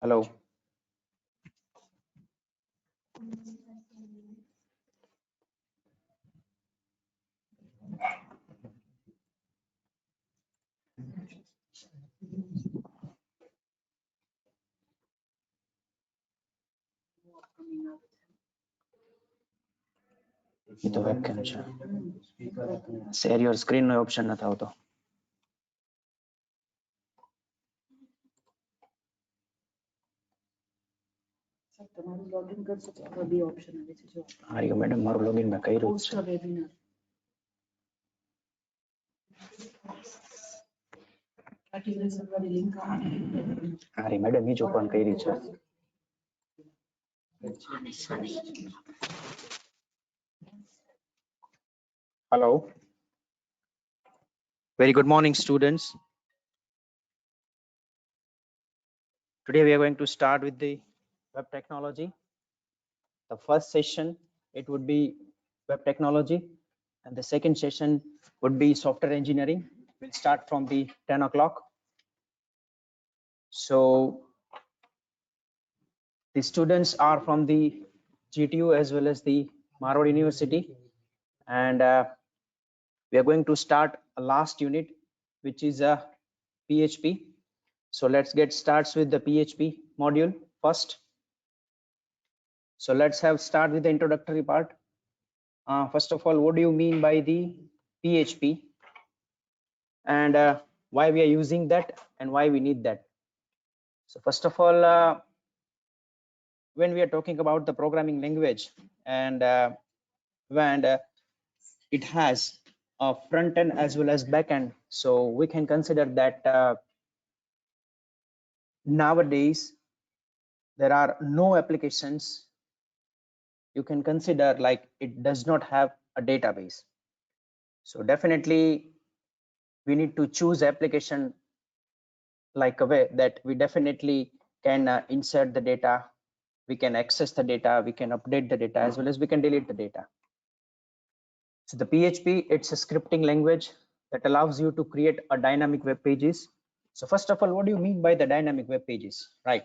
Hello. એ તો webcam છે. Share your screen નો ઓપ્શન નથી આવતો. તમારું લોગિન કરશો તો આ બે ઓપ્શન આવે છે જો. હા યો મેડમ મારું લોગિન મેં કર્યું પોસ્ટ છે. વેબિનાર. એપ્લિકેશન વાળી લિંક આવે. હા રી મેડમ બીજું પણ કરી છે. Hello. Very good morning, students. Today we are going to start with the web technology. The first session, it would be web technology, and the second session would be software engineering. We'll start from the 10 o'clock. So the students are from the GTU as well as the Marwar University, and we are going to start a last unit, which is a PHP. So let's get starts with the PHP module first. So let's start with the introductory part. First of all, what do you mean by the PHP, and why we are using that and why we need that? So first of all, when we are talking about the programming language, and it has a front end as well as back end, so we can consider that nowadays there are no applications you can consider like it does not have a database. So definitely we need to choose application like a way that we definitely can insert the data, we can access the data, we can update the data, as well as we can delete the data. So the PHP, it's a scripting language that allows you to create a dynamic web pages. So first of all, what do you mean by the dynamic web pages, right?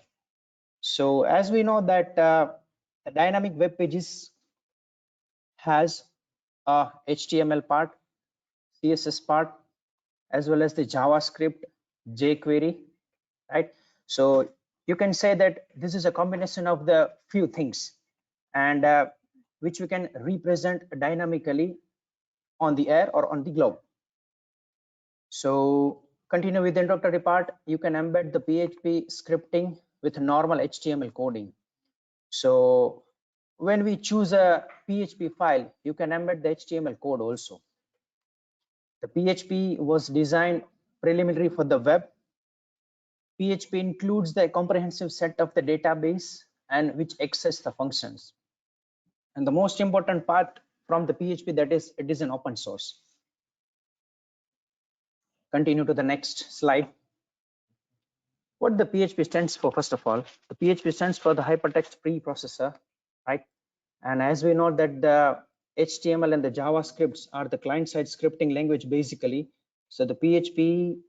So as we know that the dynamic web pages has a HTML part, CSS part, as well as the JavaScript, jQuery, right? So you can say that this is a combination of the few things, and which we can represent dynamically on the air or on the globe. So continue with the introductory part. You can embed the PHP scripting with normal HTML coding. So when we choose a PHP file, you can embed the HTML code also. The PHP was designed preliminary for the web. PHP includes the comprehensive set of the database and which access the functions. And the most important part from the PHP, that is it is an open source. Continue to the next slide. What the PHP stands for, first of all, the PHP stands for the hypertext preprocessor, right? And as we know that the HTML and the JavaScripts are the client-side scripting language basically. So the PHP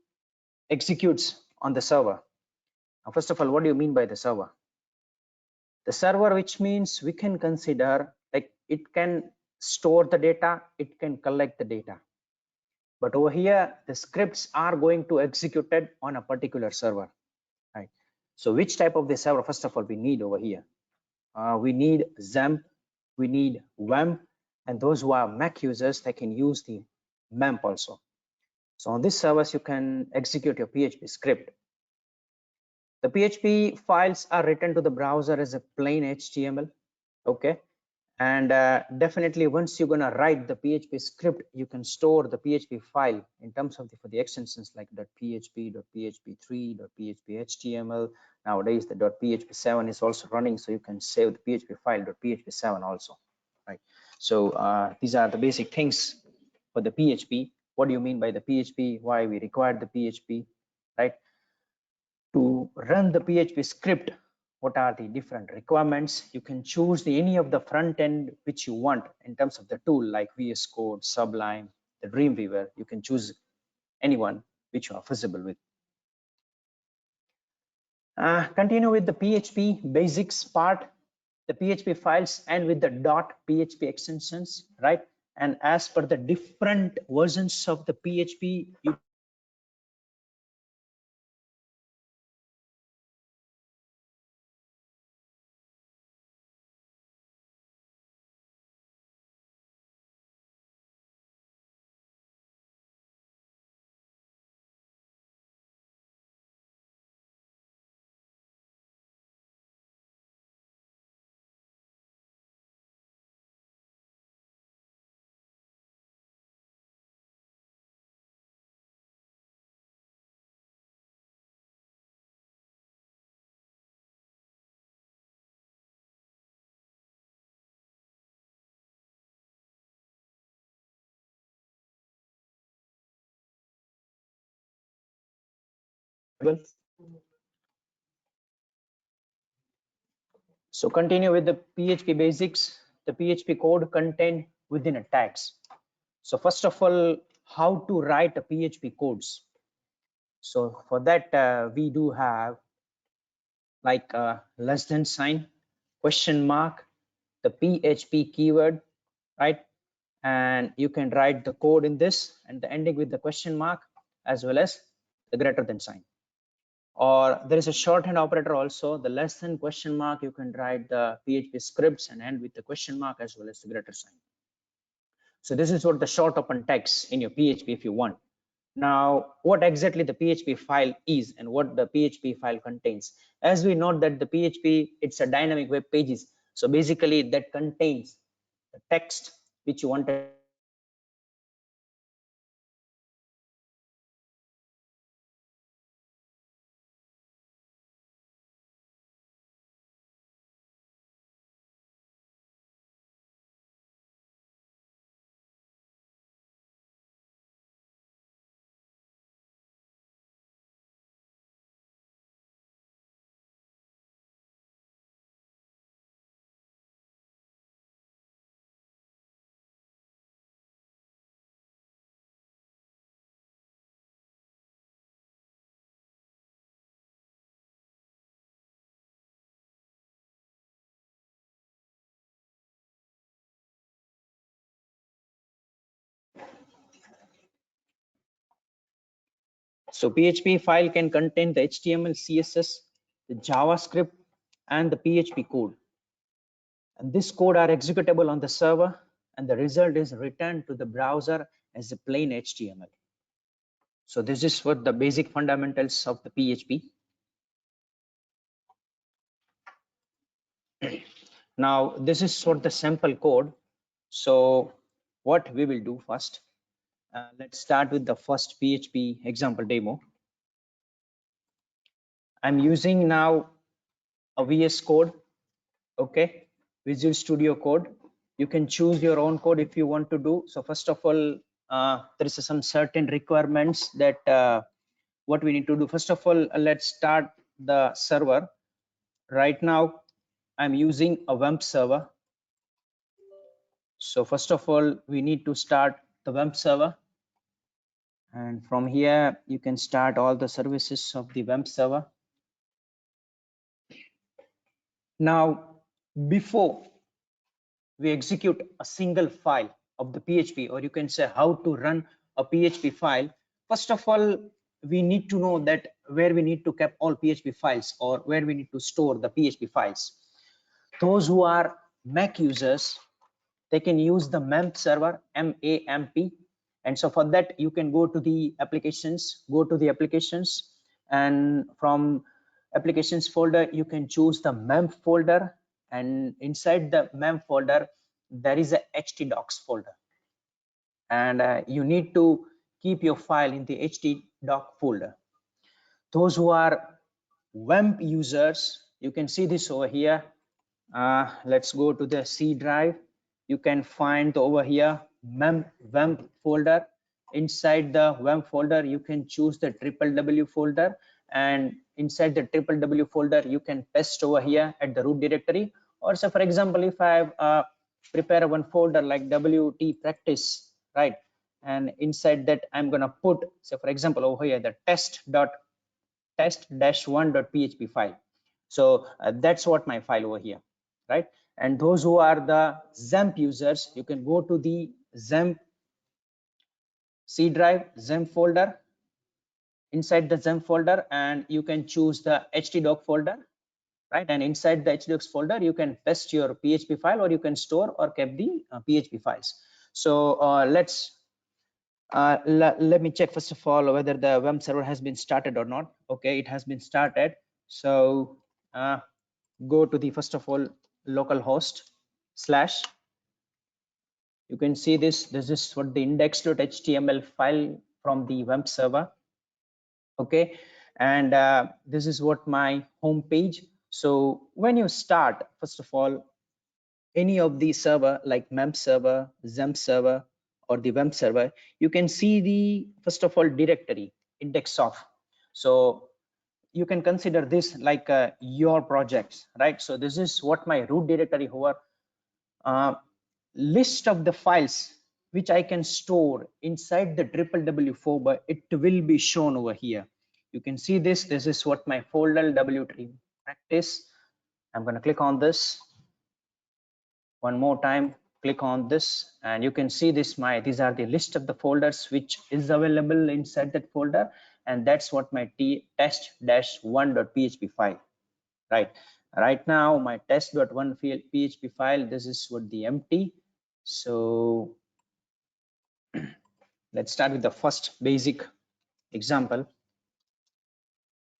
executes on the server. Now, first of all, what do you mean by the server? The server, which means we can consider like it can store the data, it can collect the data. But over here, the scripts are going to execute it on a particular server, right? So which type of the server, first of all, we need over here? We need XAMPP, we need WAMP, and those who are Mac users, they can use the MAMP also. So on this servers, you can execute your PHP script. The PHP files are written to the browser as a plain HTML, okay? And definitely once you're gonna write the PHP script, you can store the PHP file in terms of for the extensions like .php, .php3, .php HTML. Nowadays the .php7 is also running, so you can save the PHP file .php7 also, right? So these are the basic things for the PHP. What do you mean by the PHP? Why we require the PHP, right? To run the PHP script, what are the different requirements? You can choose any of the front end which you want in terms of the tool like VS Code, Sublime, the Dreamweaver. You can choose anyone which you are feasible with. Continue with the PHP basics part. The PHP files end with the .php extensions, right? And as per the different versions of the PHP, you so continue with the PHP basics. The PHP code contained within a tags. So first of all, how to write a PHP codes. So for that, we do have like a less than sign, question mark, the PHP keyword, right? And you can write the code in this and the ending with the question mark as well as the greater than sign. Or there is a shorthand operator also, the less than question mark, you can write the PHP scripts and end with the question mark as well as the greater sign. So this is what the short open text in your PHP if you want. Now, what exactly the PHP file is and what the PHP file contains. As we know that the PHP, it's a dynamic web pages. So basically that contains the text which you wanted. So PHP file can contain the HTML, CSS, the JavaScript, and the PHP code. And this code are executable on the server, and the result is returned to the browser as a plain HTML. So this is what the basic fundamentals of the PHP. Now this is sort of the sample code. So what we will do first, let's start with the first PHP example demo. I'm using now a VS Code, okay, Visual Studio Code. You can choose your own code if you want to do. So first of all, there is some certain requirements that what we need to do. First of all, let's start the server. Right now, I'm using a WAMP server. So first of all, we need to start the WAMP server. And from here, you can start all the services of the WAMP server. Now, before we execute a single file of the PHP, or you can say how to run a PHP file, first of all, we need to know that where we need to keep all PHP files or where we need to store the PHP files. Those who are Mac users, they can use the MAMP server, M-A-M-P. And so for that, you can go to the applications, and from applications folder, you can choose the MAMP folder. And inside the MAMP folder, there is a htdocs folder. And you need to keep your file in the htdoc folder. Those who are WAMP users, you can see this over here. Let's go to the C drive. You can find over here WAMP folder. Inside the WAMP folder, you can choose the www folder, and inside the www folder, you can paste over here at the root directory. Or so, for example, if I have prepare one folder like WT practice, right? And inside that, I'm gonna put, so for example, over here the test test-1.php file. So that's what my file over here, right? And those who are the XAMPP users, you can go to the XAMPP C drive, XAMPP folder. Inside the XAMPP folder, and you can choose the htdoc folder, right? And inside the htdocs folder, you can paste your PHP file, or you can store or keep the PHP files. So let me check first of all whether the WAMP server has been started or not. Okay, it has been started. So go to the first of all localhost / you can see this is what the index.html file from the WAMP server. Okay, and this is what my home page. So when you start, first of all, any of the server like MEMP server, XAMPP server, or the WAMP server, you can see the first of all directory index of. So you can consider this like your projects, right? So this is what my root directory over list of the files which I can store inside the www but it will be shown over here. You can see this is what my folder W3 practice. I'm going to click on this one more time, click on this, and you can see these are the list of the folders which is available inside that folder, and that's what my test-1.php file. Right now my test.1 php file, this is what the empty. So let's start with the first basic example.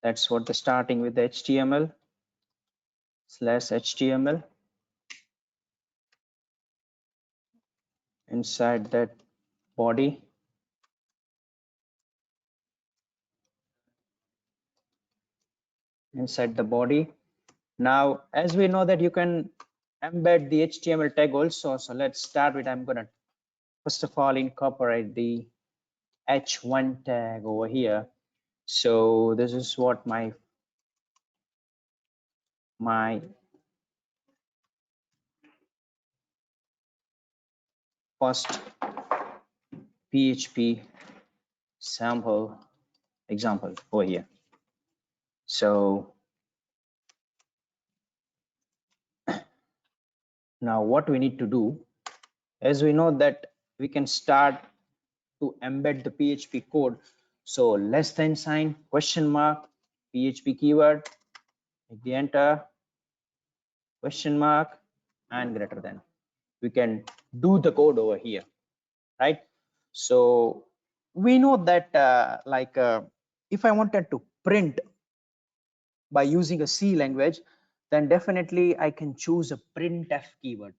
That's what the starting with the HTML/HTML. Inside that body, now as we know that you can embed the HTML tag also. So let's start with, I'm gonna first of all incorporate the h1 tag over here. So this is what my first PHP sample example over here. So now what we need to do, as we know that we can start to embed the PHP code. So less than sign, question mark, PHP keyword, hit the enter, question mark, and greater than. We can do the code over here, right? So we know that if I wanted to print by using a C language, then definitely I can choose a printf keyword.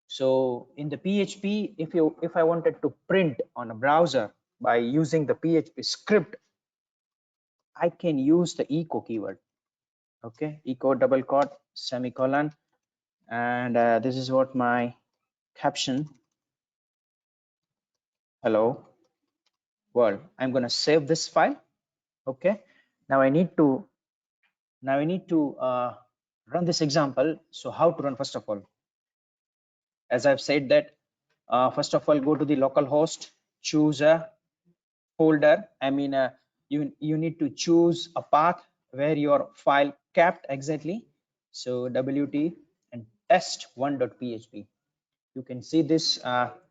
So in the PHP, if I wanted to print on a browser by using the PHP script, I can use the echo keyword. Okay, echo double quote semicolon, and this is what my caption. Hello world. I'm going to save this file. Okay, now I need to run this example. So how to run? First of all, as I've said that first of all, go to the localhost, choose a folder. I mean you need to choose a path where your file kept exactly. So wt and test1.php. You can see this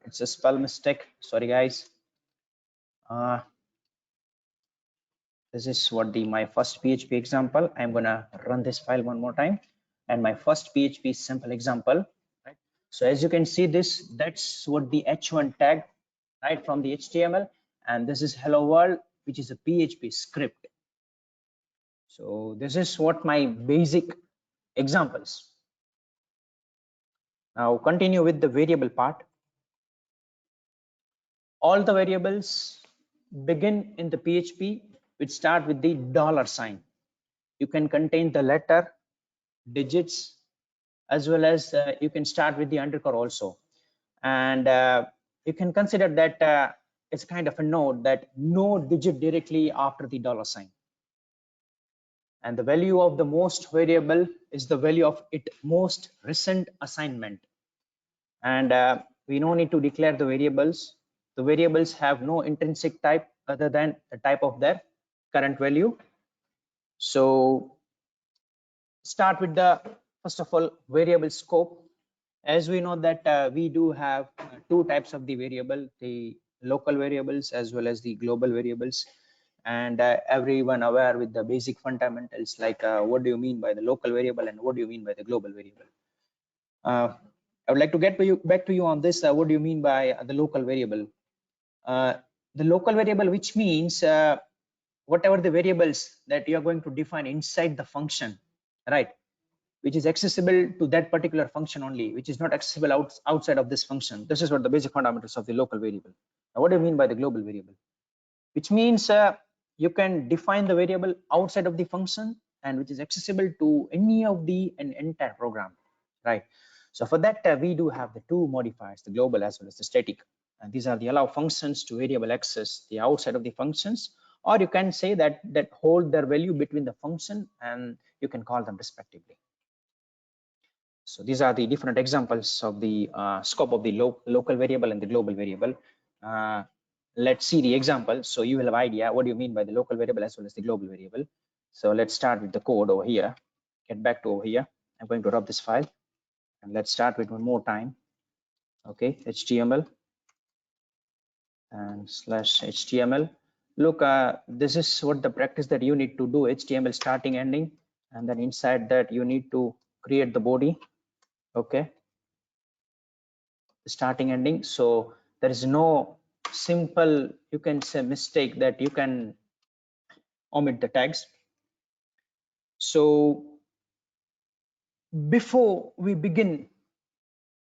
it's a spell mistake, sorry guys. This is what my first PHP example. I'm gonna run this file one more time, and my first PHP simple example, right? So as you can see this, that's what the h1 tag, right, from the HTML, and this is hello world, which is a PHP script. So this is what my basic examples. Now continue with the variable part. All the variables begin in the PHP which start with the $sign. You can contain the letter, digits, as well as you can start with the underscore also. And you can consider that it's kind of a node, that no digit directly after the $sign. And the value of the most variable is the value of its most recent assignment. And we no need to declare the variables. The variables have no intrinsic type other than the type of their current value. So start with the first of all variable scope. As we know that we do have two types of the variable, the local variables as well as the global variables, and everyone aware with the basic fundamentals like what do you mean by the local variable and what do you mean by the global variable. I would like to get back to you on this. What do you mean by the local variable? The local variable, which means whatever the variables that you are going to define inside the function, right, which is accessible to that particular function only, which is not accessible outside of this function. This is what the basic fundamentals of the local variable. Now, what do you mean by the global variable? Which means you can define the variable outside of the function and which is accessible to any of the an entire program, right? So for that we do have the two modifiers, the global as well as the static, and these are the allow functions to variable access the outside of the functions, or you can say that hold their value between the function, and you can call them respectively. So these are the different examples of the scope of the local variable and the global variable. Let's see the example so you will have idea what do you mean by the local variable as well as the global variable. So let's start with the code over here. Get back to over here. I'm going to rub this file and let's start with one more time. Okay, HTML and /HTML. Look, this is what the practice that you need to do, HTML starting ending, and then inside that you need to create the body. Okay, starting ending. So there is no simple, you can say, mistake that you can omit the tags. So before we begin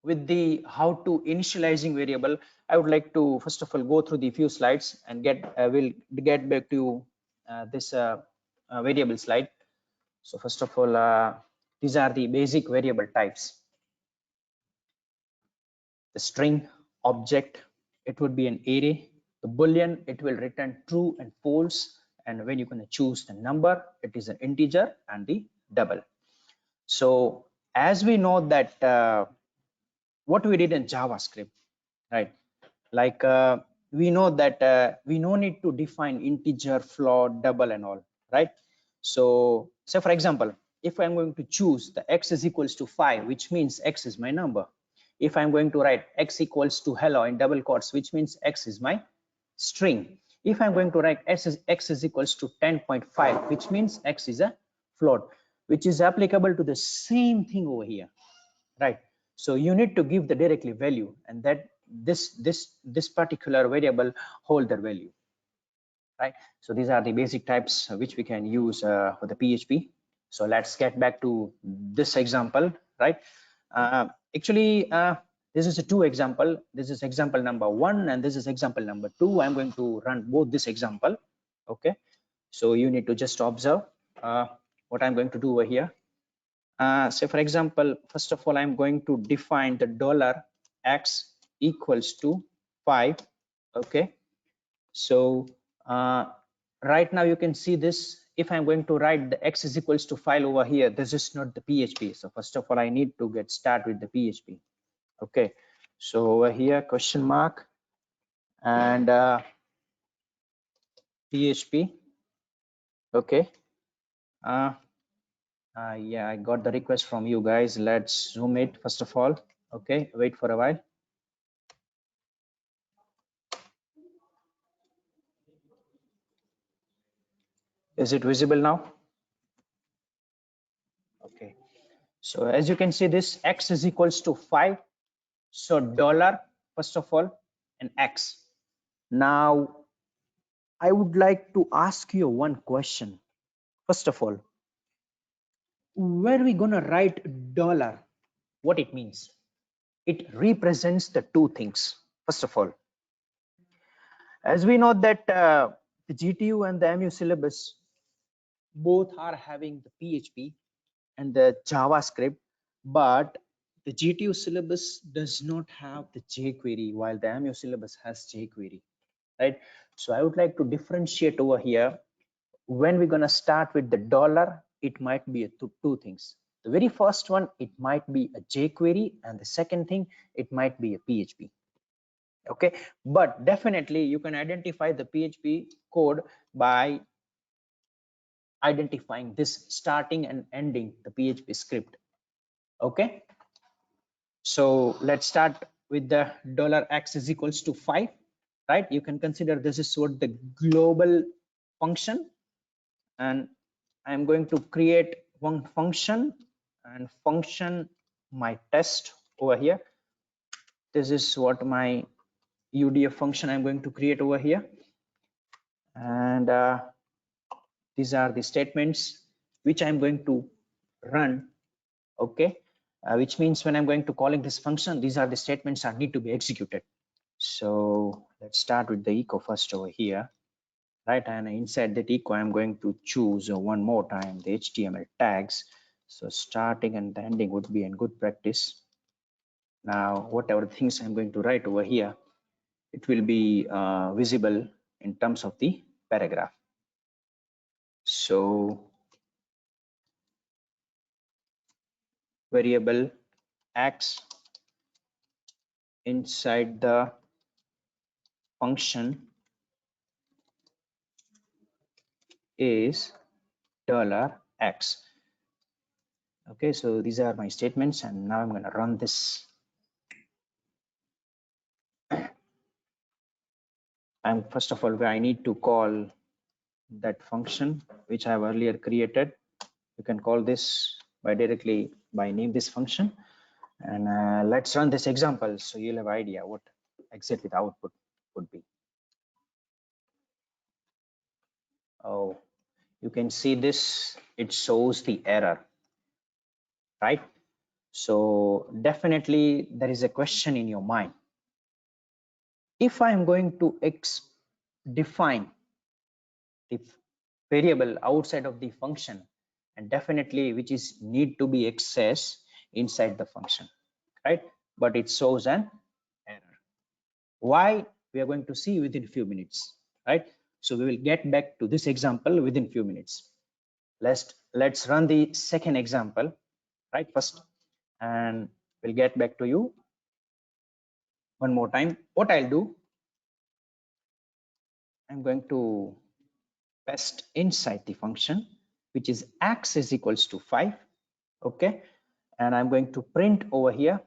with the how to initializing variable, I would like to first of all go through the few slides and we'll get back to this variable slide. So first of all, these are the basic variable types. The string, object, it would be an array. The boolean, it will return true and false, and when you're going to choose the number, it is an integer and the double. So as we know that what we did in JavaScript, right, like we know that we no need to define integer, float, double and all, right? So say for example, if I'm going to choose the x is equals to 5, which means x is my number. If I'm going to write x equals to hello in double quotes, which means x is my string. If I'm going to write x is equals to 10.5, which means x is a float, which is applicable to the same thing over here, right? So you need to give the directly value, and that this particular variable hold their value, right? So these are the basic types which we can use for the PHP. So let's get back to this example, right? Actually, this is a two example. This is example number 1 and this is example number 2. I'm going to run both this example. Okay, so you need to just observe what I'm going to do over here. Say for example, first of all, I'm going to define the $x equals to 5. Okay, so right now you can see this. If I'm going to write the x is equals to 5 over here, this is not the PHP. So first of all, I need to get started with the PHP. Okay, so over here, question mark and PHP. Okay, yeah, I got the request from you guys. Let's zoom it first of all. Okay, wait for a while. Is it visible now? Okay, so as you can see, this x is equals to 5. So dollar, first of all, and x. Now I would like to ask you one question. First of all, where are we gonna write dollar? What it means? It represents the two things. First of all, as we know that the GTU and the MU syllabus both are having the PHP and the JavaScript, but the GTU syllabus does not have the jQuery, while the MU syllabus has jQuery, right? So I would like to differentiate over here. When we're gonna start with the dollar, it might be two things. The very first one, it might be a jQuery, and the second thing, it might be a PHP. Okay, but definitely you can identify the PHP code by identifying this starting and ending the PHP script. Okay, so let's start with the $x is equals to 5, right? You can consider this is what the global function, and I'm going to create one function and function my test over here. This is what my UDF function I'm going to create over here, and these are the statements which I'm going to run. Okay, which means when I'm going to calling this function, these are the statements that need to be executed. So let's start with the echo first over here, right? And inside that echo, I'm going to choose one more time the HTML tags. So starting and the ending would be in good practice. Now, whatever things I'm going to write over here, it will be visible in terms of the paragraph. So variable x inside the function is $x. Okay, so these are my statements, and now I'm going to run this. And first of all, I need to call that function which I have earlier created. You can call this by directly by name this function, and let's run this example so you'll have idea what exactly the output would be. Oh, you can see this, it shows the error, right? So definitely there is a question in your mind. If I'm going to define the variable outside of the function, and definitely which is need to be accessed inside the function, right? But it shows an error. Why? We are going to see within a few minutes, right? So we will get back to this example within few minutes. Let's run the second example, right, first, and we'll get back to you one more time. What I'll do, I'm going to paste inside the function which is x is equals to 5. Okay, and I'm going to print over here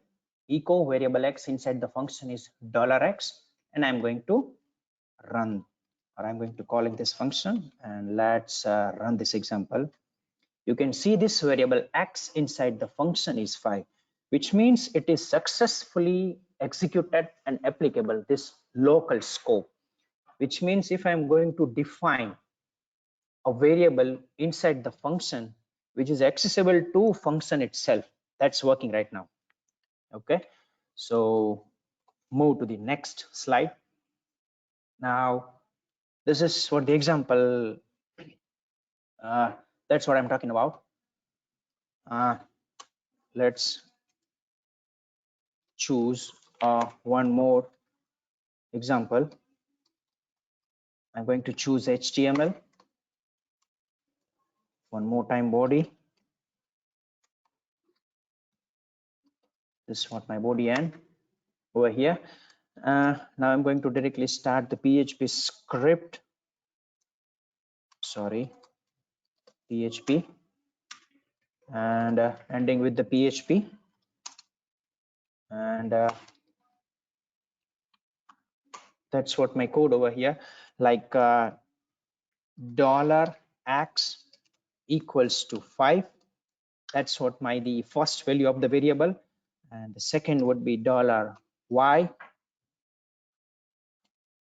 echo variable x inside the function is $x, and I'm going to run, or I'm going to calling this function, and let's run this example. You can see this variable x inside the function is 5, which means it is successfully executed and applicable this local scope, which means if I'm going to define a variable inside the function which is accessible to function itself, that's working right now. Okay, so move to the next slide. Now this is what the example, that's what I'm talking about. Let's choose one more example. I'm going to choose HTML, one more time body. This is what my body and over here. Now I'm going to directly start the PHP script. Sorry, PHP, and ending with the PHP, and that's what my code over here, like $x equals to 5. That's what the first value of the variable, and the second would be $y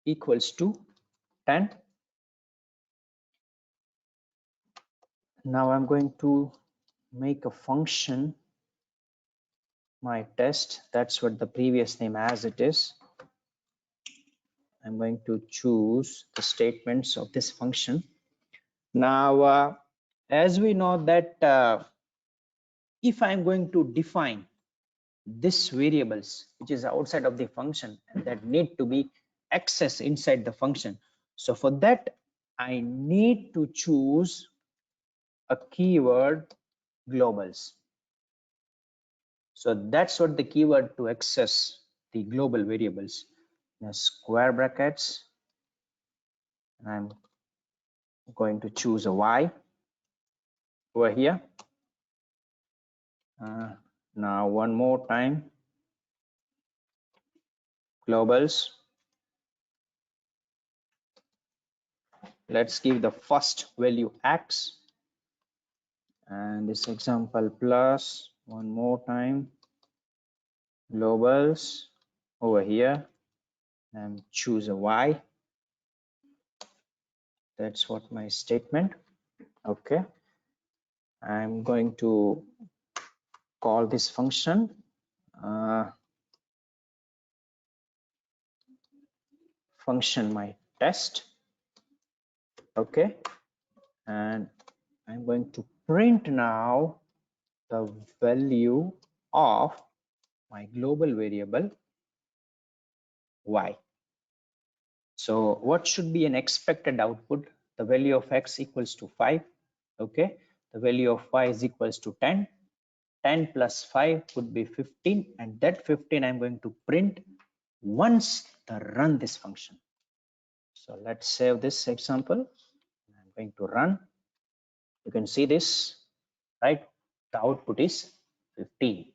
equals to 10. Now I'm going to make a function my test. That's what the previous name as it is. I'm going to choose the statements of this function. Now as we know that if I'm going to define this variables which is outside of the function and that need to be accessed inside the function, so for that I need to choose a keyword globals. So that's what the keyword to access the global variables. Now square brackets, and I'm going to choose a y, over here. Now one more time, globals. Let's give the first value X, and this example plus one more time, globals over here, and choose a Y. That's what my statement. Okay, I'm going to call this function function my test. Okay, and I'm going to print now the value of my global variable Y. So what should be an expected output? The value of X equals to 5. Okay, the value of Y is equals to 10. 10 plus 5 would be 15, and that 15 I'm going to print once I run this function. So let's save this example. I'm going to run. You can see this, right? The output is 15.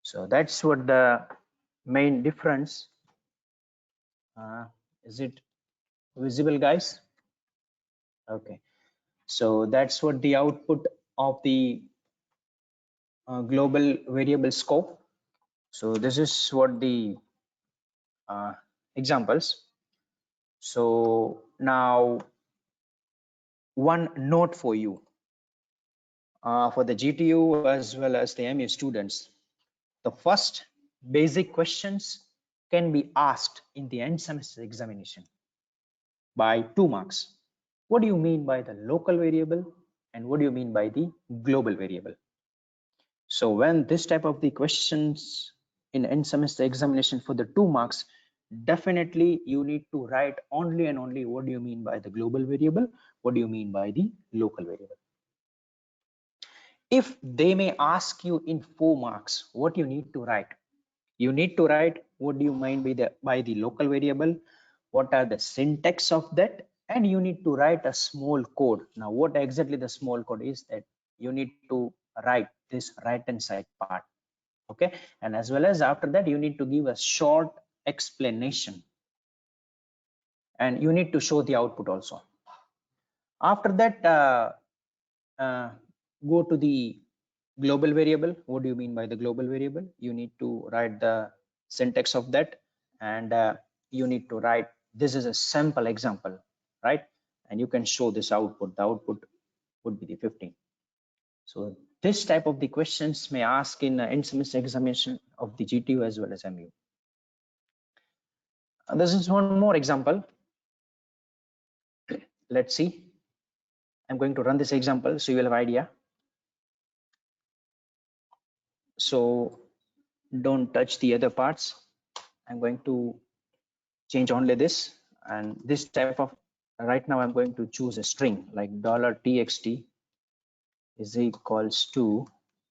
So that's what the main difference. Is it visible, guys? Okay, so that's what the output of the global variable scope. So this is what the examples. So now one note for you, for the GTU as well as the MU students. The first basic questions can be asked in the end semester examination by 2 marks. What do you mean by the local variable and what do you mean by the global variable? So when this type of the questions in end semester examination for the 2 marks, definitely you need to write only and only what do you mean by the global variable, what do you mean by the local variable. If they may ask you in 4 marks, what you need to write? You need to write what do you mean by the local variable, what are the syntax of that, and you need to write a small code. Now what exactly the small code is, that you need to write this right hand side part. Okay, and as well as after that you need to give a short explanation and you need to show the output also. After that go to the global variable. What do you mean by the global variable? You need to write the syntax of that, and you need to write, this is a sample example, right? And you can show this output. The output would be the 15. So this type of the questions may ask in end semester examination of the GTU as well as MU. This is one more example. Let's see. I'm going to run this example so you will have idea. So don't touch the other parts. I'm going to change only this, and this type of, right now I'm going to choose a string like $txt is equals to,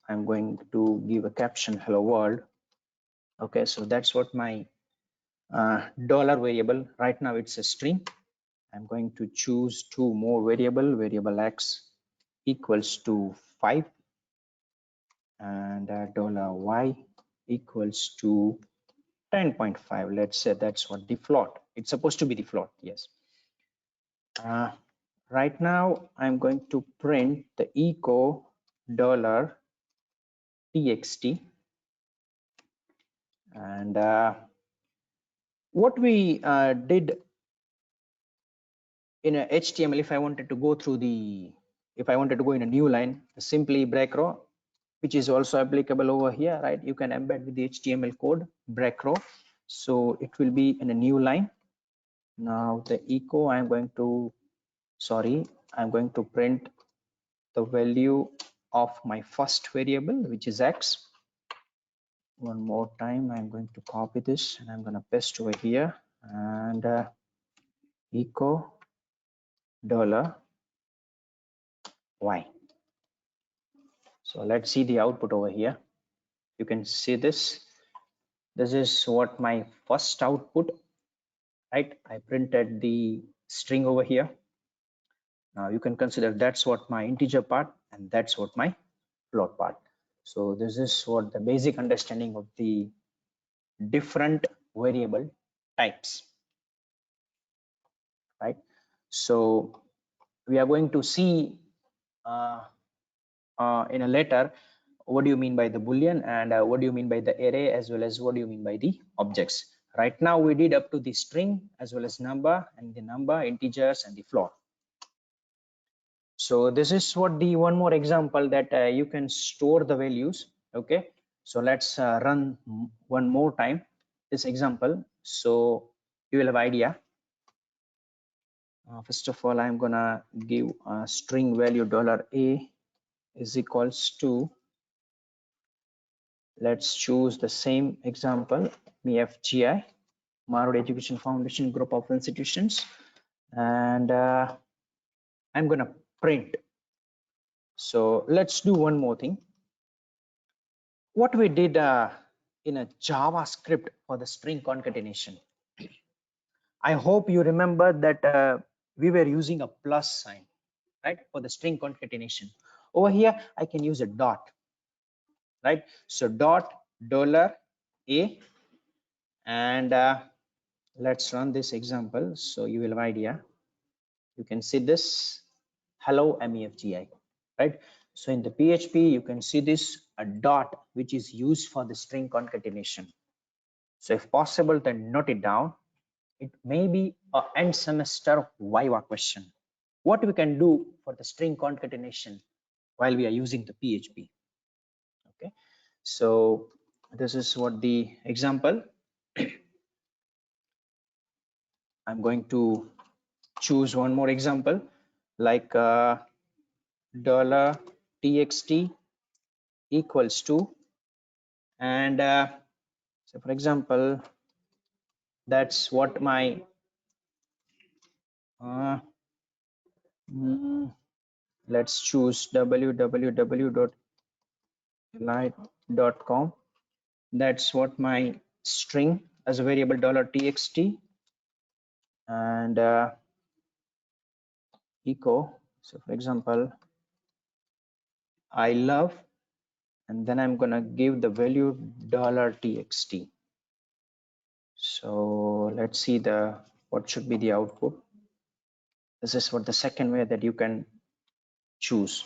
I'm going to give a caption hello world. Okay, so that's what my dollar variable, right now it's a string. I'm going to choose 2 more variable X equals to 5 and $y equals to 10.5. Let's say that's what the float, it's supposed to be the float. Yes. Right now I'm going to print the echo $txt, and what we did in a HTML, if I wanted to go through the, if I wanted to go in a new line, simply break row, which is also applicable over here, right? You can embed with the HTML code break row, so it will be in a new line. Now the echo, I'm going to print the value of my first variable, which is X. One more time, I'm going to copy this and I'm going to paste over here, and echo $y. So let's see the output over here. You can see this. This is what my first output, right? I printed the string over here. Now you can consider that's what my integer part and that's what my float part. So this is what the basic understanding of the different variable types, right? So we are going to see in a later what do you mean by the boolean and what do you mean by the array, as well as what do you mean by the objects. Right now we did up to the string as well as number, and the number, integers, and the float. So this is what the one more example that you can store the values. Okay, so let's run one more time this example so you will have idea. First of all, I'm gonna give a string value $a is equals to, let's choose the same example, MFGI, Marwood Education Foundation group of institutions, and I'm gonna print. So let's do one more thing. What we did in a JavaScript for the string concatenation, I hope you remember that we were using a plus sign, right, for the string concatenation. Over here I can use a dot, right? So dot $a, and let's run this example so you will have idea. You can see this hello MEFGI, right? So in the PHP you can see this a dot which is used for the string concatenation. So if possible, then note it down. It may be a end semester Viva question. What we can do for the string concatenation while we are using the PHP. Okay, so this is what the example. I'm going to choose one more example like $txt equals to, and so for example that's what my let's choose www.elite.com. That's what my string as a variable $txt, and echo, so for example I love, and then I'm gonna give the value $txt. So let's see what should be the output. This is what the second way that you can choose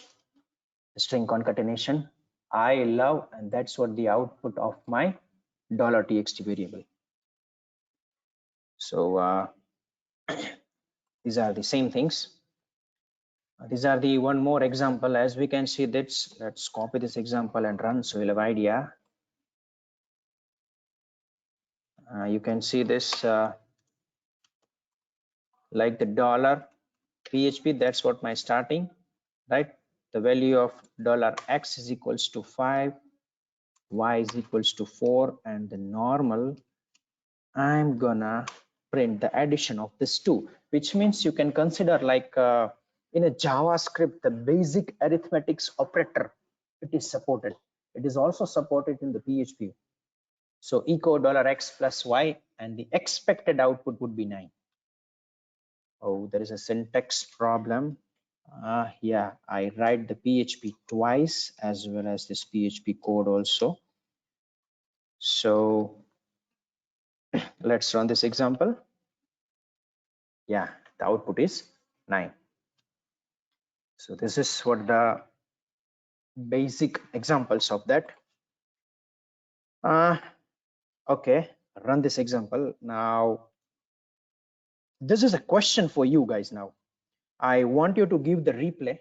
the string concatenation. I love, and that's what the output of my $txt variable. So these are the same things. These are the one more example. As we can see this, let's copy this example and run so you'll have idea. You can see this like the $PHP, that's what my starting, right? The value of $x is equals to 5, y is equals to 4, and the normal, I'm gonna print the addition of this 2, which means you can consider like in a JavaScript the basic arithmetics operator, it is supported. It is also supported in the PHP. So echo $x plus y, and the expected output would be 9. Oh, there is a syntax problem. Yeah, I write the PHP twice as well as this PHP code also. So let's run this example. Yeah, the output is 9. So this is what the basic examples of that. Okay, run this example. Now, this is a question for you guys now. I want you to give the replay,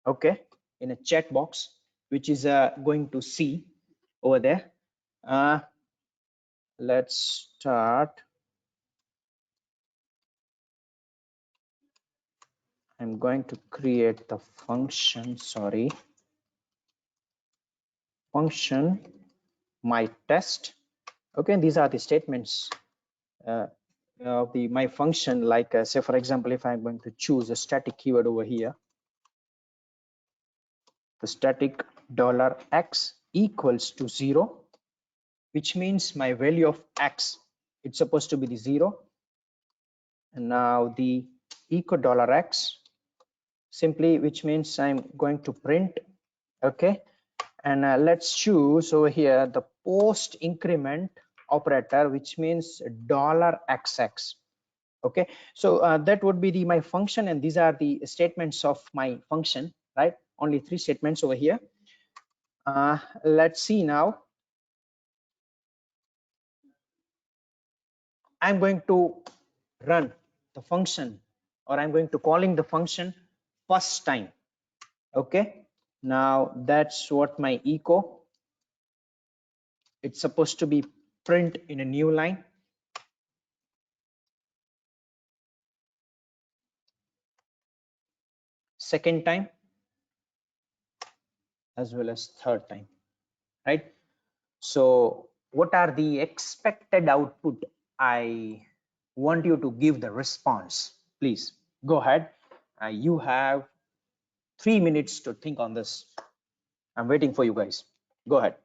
okay, in a chat box, which is going to see over there. Let's start. I'm going to create the function, function my test. Okay, these are the statements of my function, like say for example, if I'm going to choose a static keyword over here, the static $x equals to 0, which means my value of x, it's supposed to be the 0. And now the echo $x simply, which means I'm going to print. Okay, and let's choose over here the post increment operator, which means $XX. Okay, so that would be my function, and these are the statements of my function, right? Only 3 statements over here. Let's see now. I'm going to run the function, or I'm going to calling the function first time. Okay, now that's what my echo, it's supposed to be print in a new line. Second time as well as third time, right? So what are the expected output? I want you to give the response. Please go ahead. You have 3 minutes to think on this. I'm waiting for you guys. Go ahead.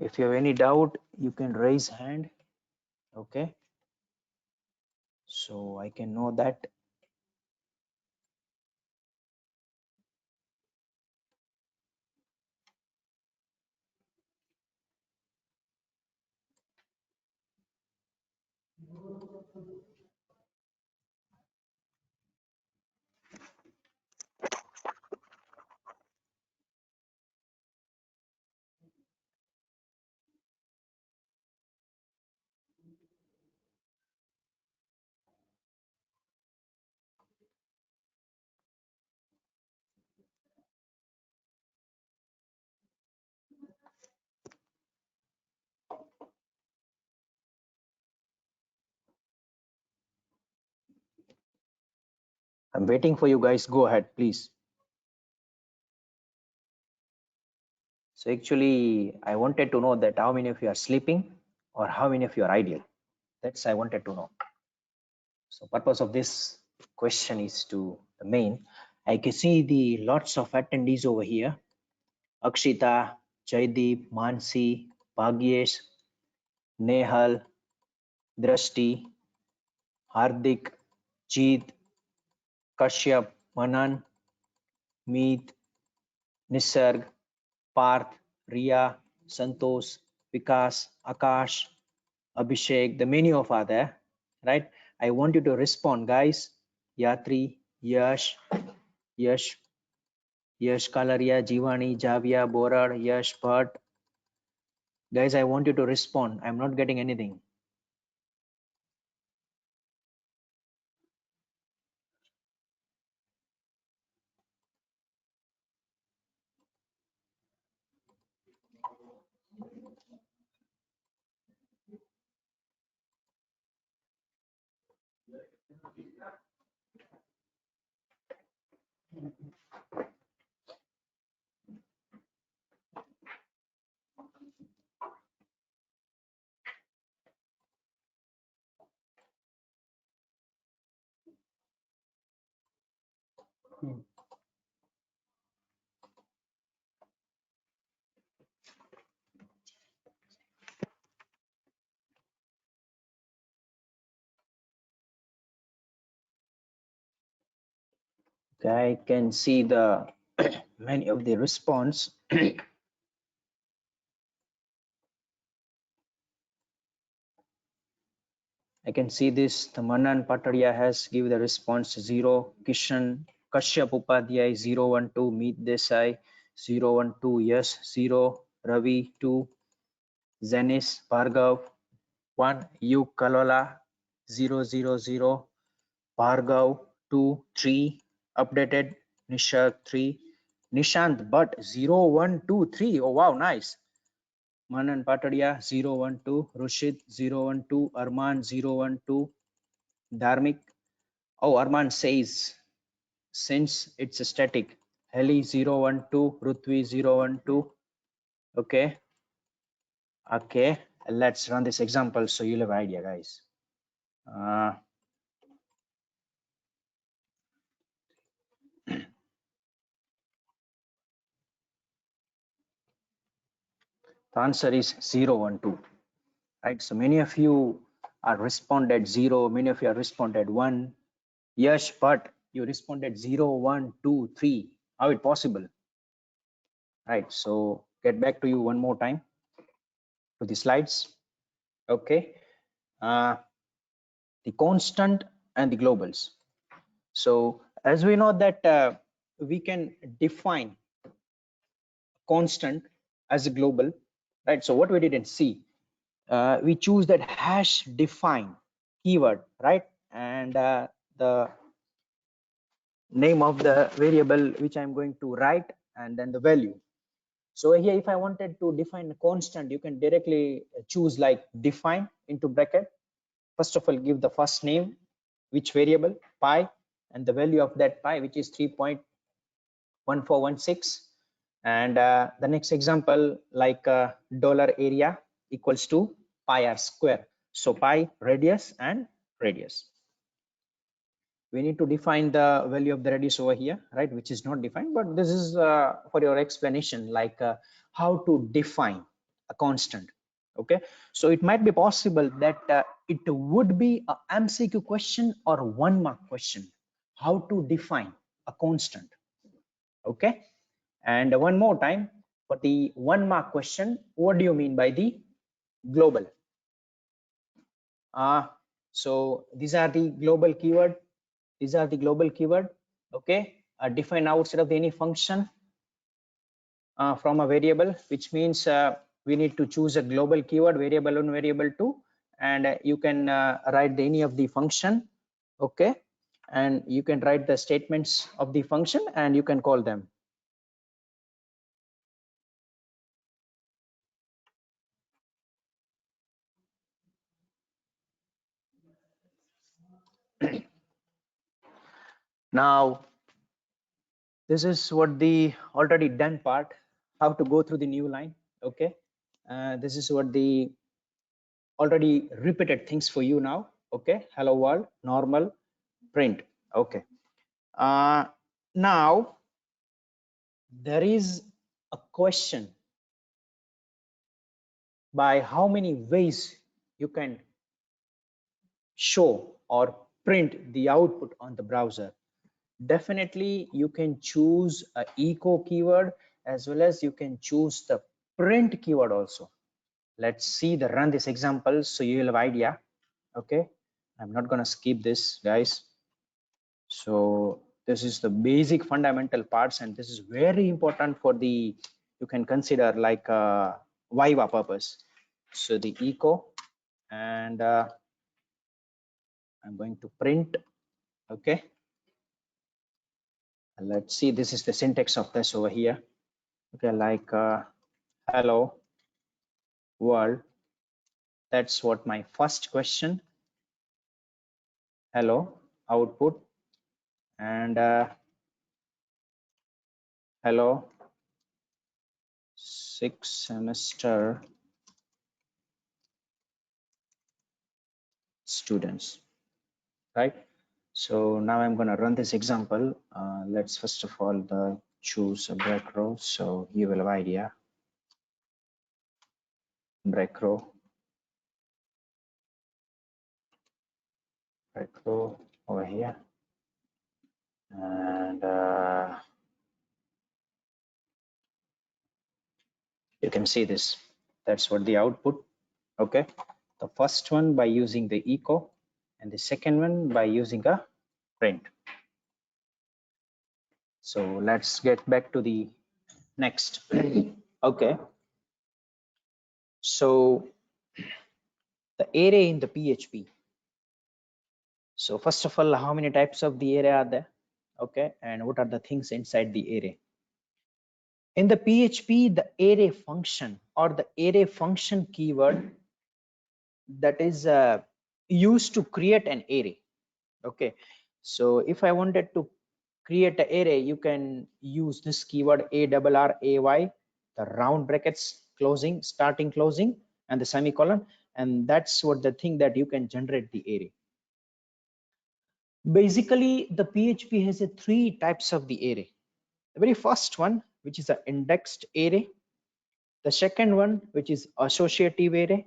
If you have any doubt, you can raise hand. Okay, so I can know that. I'm waiting for you guys. Go ahead, please. So actually, I wanted to know that how many of you are sleeping or how many of you are ideal. That's I wanted to know. So purpose of this question is to the main. I can see the lots of attendees over here. Akshita, Jaideep, Mansi, Bhagyesh, Nehal, Drashti, Hardik, Jeet, Kashyap, Manan, Meet, Nisarg, Parth, Riya, Santosh, Vikas, Akash, Abhishek, the many of are there, right? I want you to respond, guys. Yatri, Yash, Yash, Kalaria, Jivani, Javia, Borad, Yash, Bhatt. Guys, I want you to respond. I'm not getting anything. Okay, I can see the many of the response. I can see this. The Manan Pataria has given the response 0. Kishan Kashyap Upadhyay 012. Meet Desai 012. Yes 0. Ravi 2. Zenis Bhargav 1. U Kalola 000. Bhargav 2. 3. Updated Nishant 3. Nishant Bhatt 0123. Oh wow, nice. Manan Patadia 012, Rushit 012, Arman 012, Dharmik. Oh, Arman says since it's static, Heli 012, Ruthvi 012. Okay. Okay. Let's run this example so you'll have idea, guys. The answer is 012, right? So many of you are responded 0, many of you are responded 1. Yes, but you responded 0, 1, 2, 3. How it possible? Right. So get back to you one more time to the slides. Okay. The constant and the globals. So as we know that we can define constant as a global, right? So what we did in C, we choose that hash define keyword, right? And the name of the variable which I'm going to write, and then the value. So here, if I wanted to define a constant, you can directly choose like define into bracket. First of all, give the first name, which variable, pi, and the value of that pi, which is 3.1416. And the next example, like dollar area equals to pi r square. So pi radius and radius. We need to define the value of the radius over here, right, which is not defined, but this is for your explanation, like how to define a constant. Okay, so it might be possible that it would be a MCQ question or 1 mark question, how to define a constant. Okay, and one more time, for the 1 mark question, what do you mean by the global? So these are the global keyword. These are the global keyword. Okay, define outside of any function from a variable, which means we need to choose a global keyword, variable 1, variable 2, and you can write any of the function. Okay, and you can write the statements of the function and you can call them. Now this is what the already done part, how to go through the new line. Okay, this is what the already repeated things for you now. Okay, hello world, normal, print. Okay, now there is a question by how many ways you can show or print the output on the browser. Definitely you can choose a echo keyword, as well as you can choose the print keyword also. Let's see the run this example so you will have idea. Okay, I'm not gonna skip this, guys. So this is the basic fundamental parts, and this is very important for the, you can consider like Viva purpose. So the echo, and I'm going to print. Okay, and let's see, this is the syntax of this over here. Okay, like hello world, that's what my first question, hello output, and hello 6th semester students, right? So now I'm going to run this example. Let's first of all choose a break row, so you will have idea. Break row over here, and you can see this, that's what the output. Okay, the first one by using the echo, and the second one by using a print. So let's get back to the next. Okay, so the array in the PHP. So first of all, how many types of the array are there? Okay, and what are the things inside the array? In the PHP, the array function or the array function keyword, that is used to create an array. Okay, so if I wanted to create an array, you can use this keyword ARRAY, the round brackets closing, starting, closing, and the semicolon, and that's what the thing that you can generate the array. Basically, the PHP has three types of the array. The very first one, which is an indexed array, the second one, which is associative array,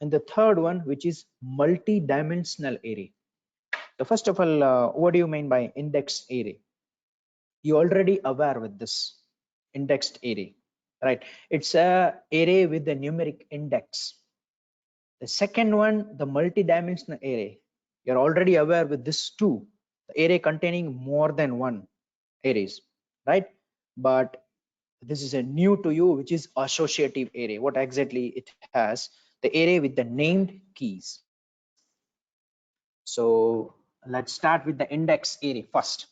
and the third one, which is multi-dimensional array. So first of all, what do you mean by indexed array? You already aware with this indexed array, right? It's a array with the numeric index. The second one, the multi-dimensional array, you're already aware with this too, the array containing more than one arrays, right? But this is a new to you, which is associative array. What exactly it has? The array with the named keys. So let's start with the index array first.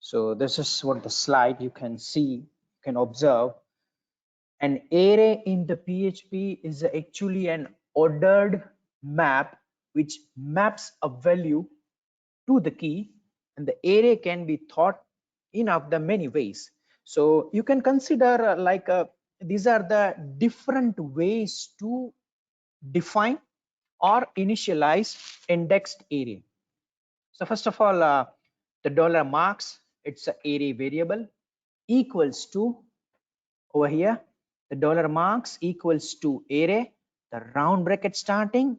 So this is what the slide you can see, you can observe. An array in the PHP is actually an ordered map which maps a value to the key, and the array can be thought in of the many ways. So you can consider these are the different ways to define or initialize indexed array. So first of all, the $marks, it's an array variable equals to, over here, the $marks equals to array, the round bracket starting,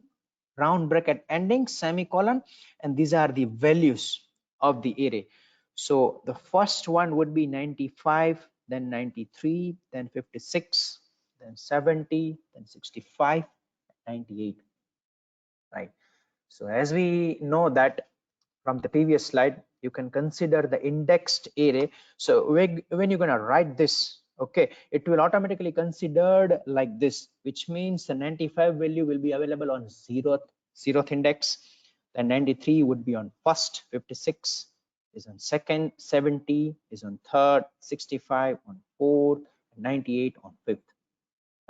round bracket ending, semicolon, and these are the values of the array. So the first one would be 95, then 93, then 56, then 70, then 65, 98, right? So as we know that from the previous slide, you can consider the indexed array. So when you're going to write this, okay, it will automatically considered like this, which means the 95 value will be available on zeroth index, then 93 would be on first, 56 is on second, 70 is on third, 65 on fourth, 98 on fifth,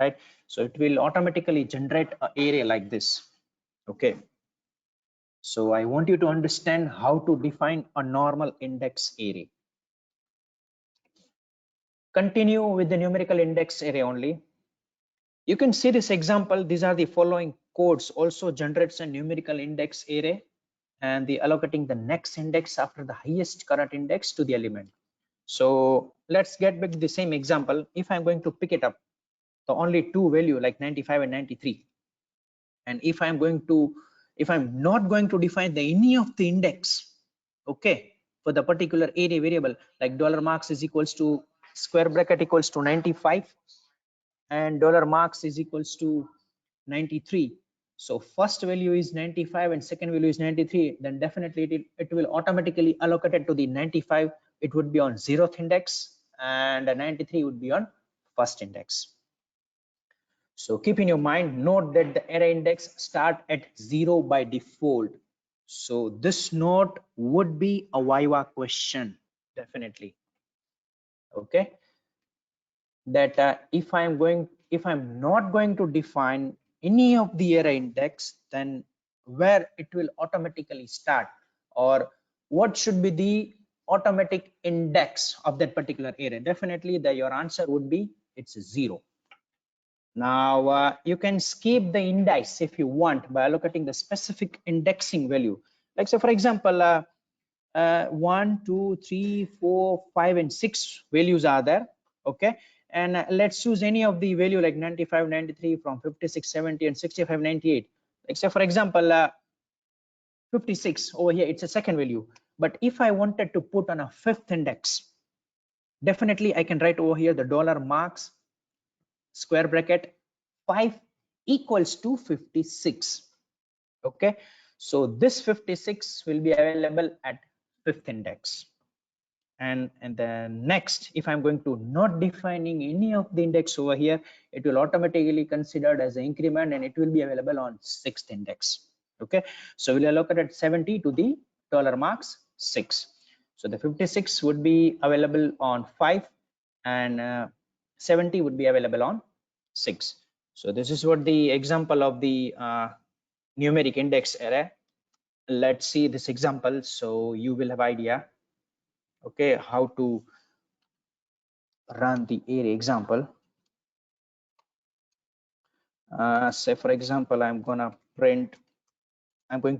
right? So it will automatically generate an array like this. Okay, so I want you to understand how to define a normal index array. Continue with the numerical index array only. You can see this example. These are the following codes also generates a numerical index array, and the allocating the next index after the highest current index to the element. So let's get back to the same example. If I'm going to pick it up, the only two value like 95 and 93, and if I'm not going to define any of the index, okay, for the particular array variable, like $marks is equals to square bracket equals to 95 and $marks is equals to 93. So first value is 95 and second value is 93, then definitely it will automatically allocated to the 95. It would be on zeroth index and 93 would be on first index. So keep in your mind, note that the array index start at 0 by default. So this note would be a Viva question, definitely. Okay, that if I'm not going to define any of the array index, then where it will automatically start, or what should be the automatic index of that particular array? Definitely your answer would be it's 0. Now you can skip the index if you want by allocating the specific indexing value. Like so, for example, 1, 2, 3, 4, 5, and 6 values are there. Okay, and let's choose any of the value like 95, 93 from 56, 70, and 65, 98. Like say, for example, 56 over here, it's a second value. But if I wanted to put on a fifth index, definitely I can write over here the $marks square bracket 5 equals to 56. Okay, so this 56 will be available at fifth index, and then next, if I'm going to not defining any of the index over here, it will automatically considered as an increment and it will be available on sixth index. Okay, so we'll allocate 70 to the $marks 6. So the 56 would be available on 5 and 70 would be available on 6. So this is what the example of the numeric index array. Let's see this example so you will have idea. okay, how to run the array example. Say for example, I'm going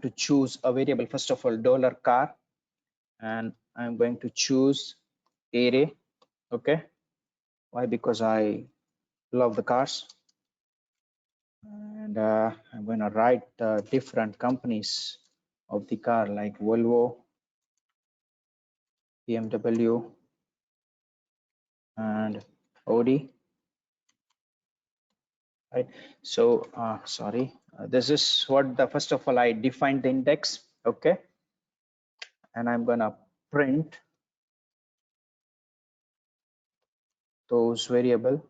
to choose a variable, first of all, $car, and I'm going to choose array. Okay, why? Because I love the cars. And I'm going to write different companies of the car, like Volvo, BMW, and Audi. Right. So sorry, this is what the, first of all, I defined the index. Okay, and I'm going to print those variable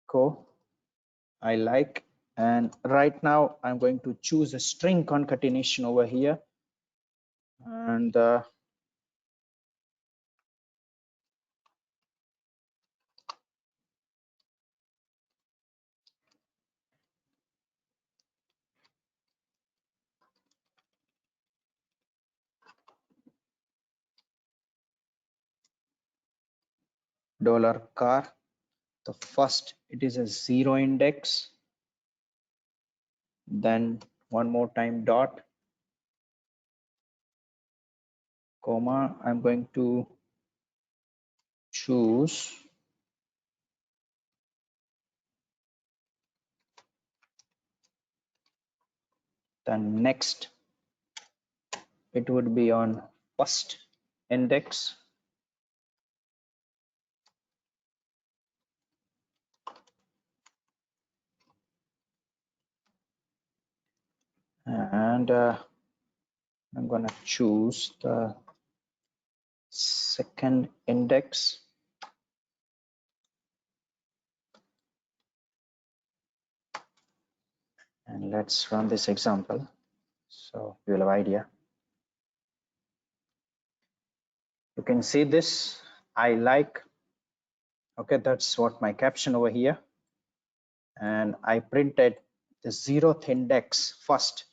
co I like. And right now I'm going to choose a string concatenation over here, and $car. The first, it is a 0 index, then one more time dot, comma. I'm going to choose the next. It would be on first index, and I'm going to choose the second index, and let's run this example so you'll have idea. You can see this, I like. Okay, that's what my caption over here, and I printed the 0th index first.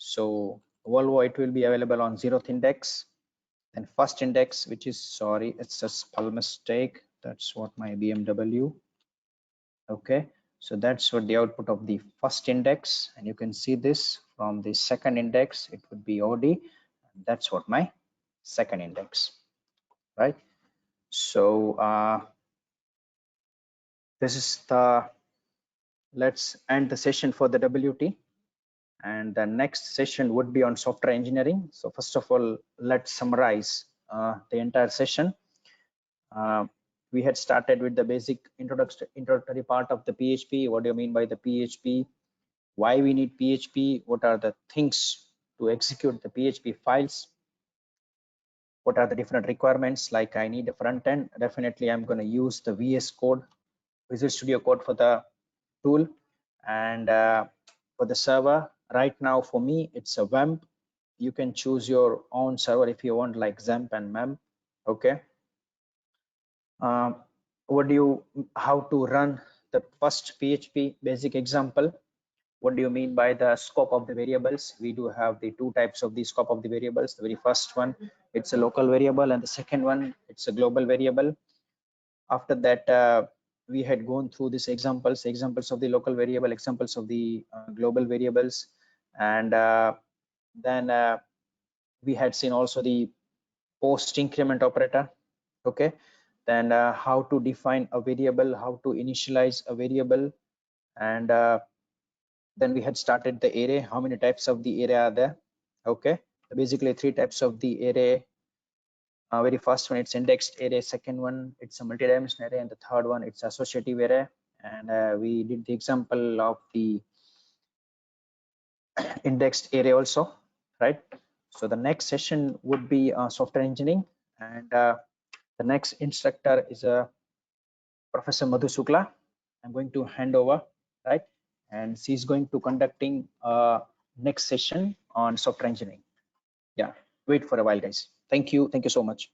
So Volvo, it will be available on 0th index, then first index, which is, sorry, it's a spell mistake, that's what my BMW. Okay, so that's what the output of the first index, and you can see this from the second index, it would be Audi. That's what my second index, right? So this is the, let's end the session for the WT, and the next session would be on software engineering. So first of all, let's summarize the entire session. We had started with the basic introductory part of the PHP. What do you mean by the PHP? Why we need PHP? What are the things to execute the PHP files? What are the different requirements? Like I need a front end. Definitely, I'm going to use the VS Code, Visual Studio Code for the tool, and for the server. Right now, for me, it's a WAMP. You can choose your own server if you want, like XAMPP and MEMP. Okay. What do you, how to run the first PHP basic example? What do you mean by the scope of the variables? We do have the two types of the scope of the variables. The very first one, it's a local variable, and the second one, it's a global variable. After that, we had gone through these examples of the local variable, examples of the global variables, and then we had seen also the post increment operator. Okay, then how to define a variable, how to initialize a variable, and then we had started the array, how many types of the array are there. Okay, basically three types of the array. Very first one, it's indexed array, second one, it's a multi-dimensional array, and the third one, it's associative array. And we did the example of the indexed array also, right? So the next session would be software engineering, and the next instructor is Professor Madhu Sukla. I'm going to hand over, right? And she's going to conducting next session on software engineering. Yeah, wait for a while, guys. Thank you. Thank you so much.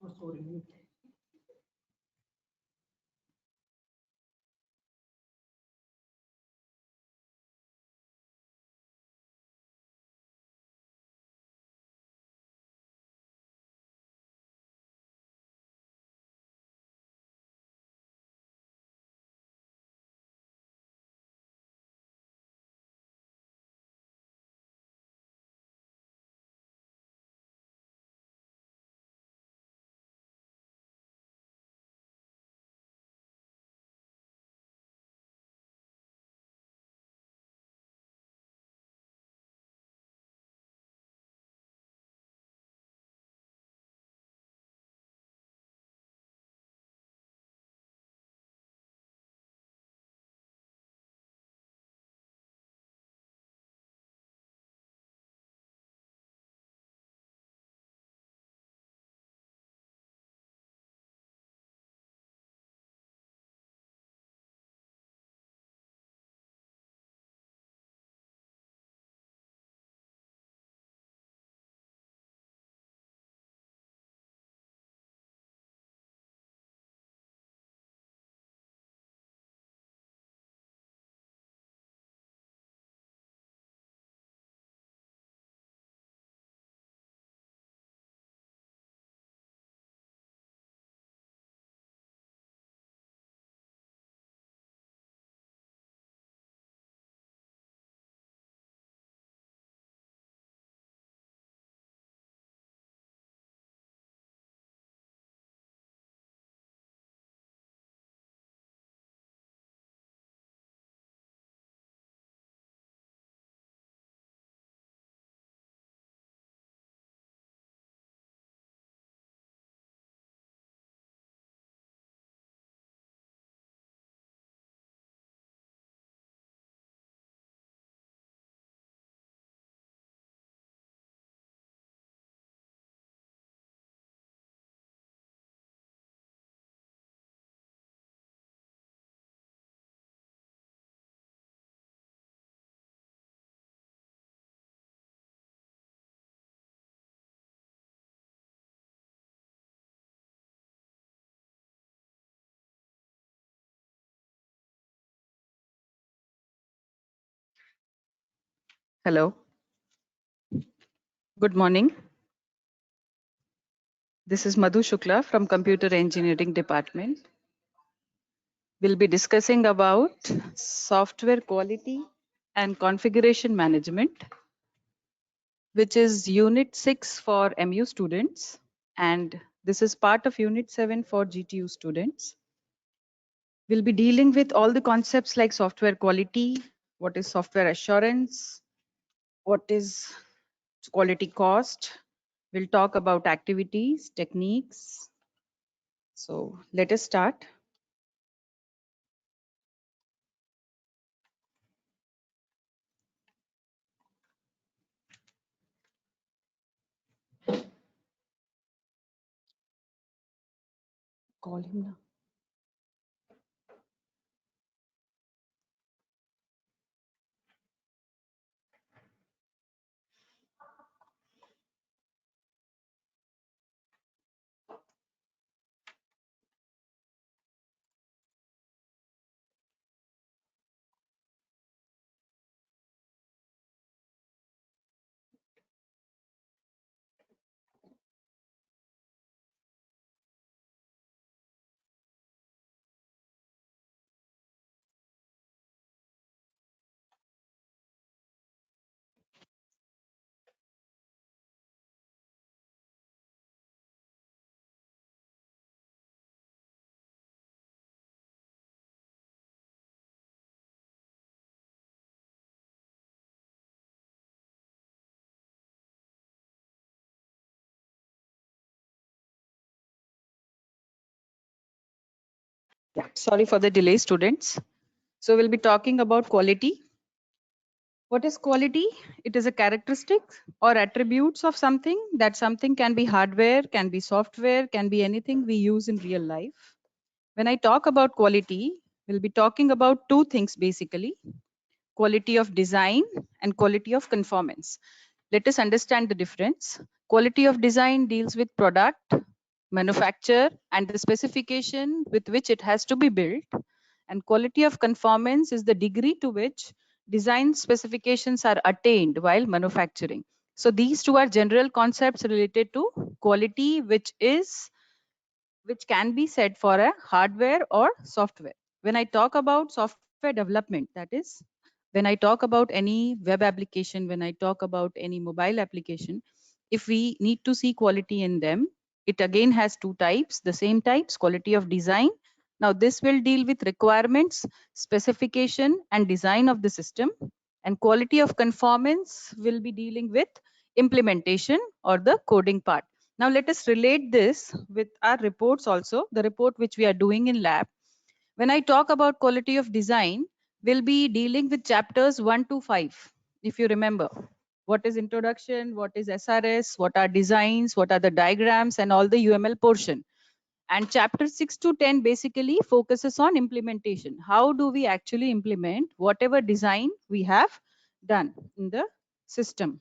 Oh, sorry. Hello. Good morning. This is Madhu Shukla from Computer Engineering Department. We'll be discussing about software quality and configuration management, which is Unit 6 for MU students. And this is part of Unit 7 for GTU students. We'll be dealing with all the concepts like software quality, what is software assurance, what is quality cost. We'll talk about activities, techniques. So let us start. Call him now. Yeah, sorry for the delay, students. So we'll be talking about quality. What is quality? It is a characteristic or attributes of something. That something can be hardware, can be software, can be anything we use in real life. When I talk about quality, we'll be talking about two things basically: quality of design and quality of conformance. Let us understand the difference. Quality of design deals with product, manufacture, and the specification with which it has to be built. And quality of conformance is the degree to which design specifications are attained while manufacturing. So these two are general concepts related to quality, which can be said for a hardware or software. When I talk about software development, that is, when I talk about any web application, when I talk about any mobile application, if we need to see quality in them, it again has two types, the same types: quality of design. Now, this will deal with requirements, specification, and design of the system. And quality of conformance will be dealing with implementation or the coding part. Now let us relate this with our reports also, the report which we are doing in lab. When I talk about quality of design, we'll be dealing with chapters 1 to 5. If you remember, what is introduction, what is SRS, what are designs, what are the diagrams, and all the UML portion. And chapter 6 to 10 basically focuses on implementation. How do we actually implement whatever design we have done in the system?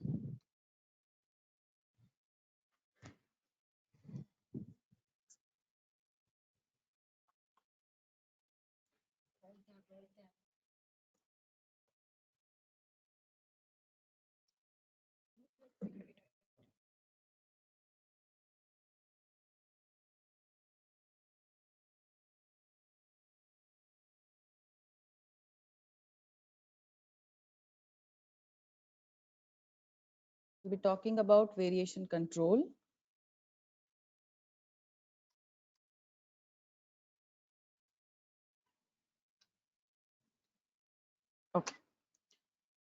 We'll be talking about variation control. Okay.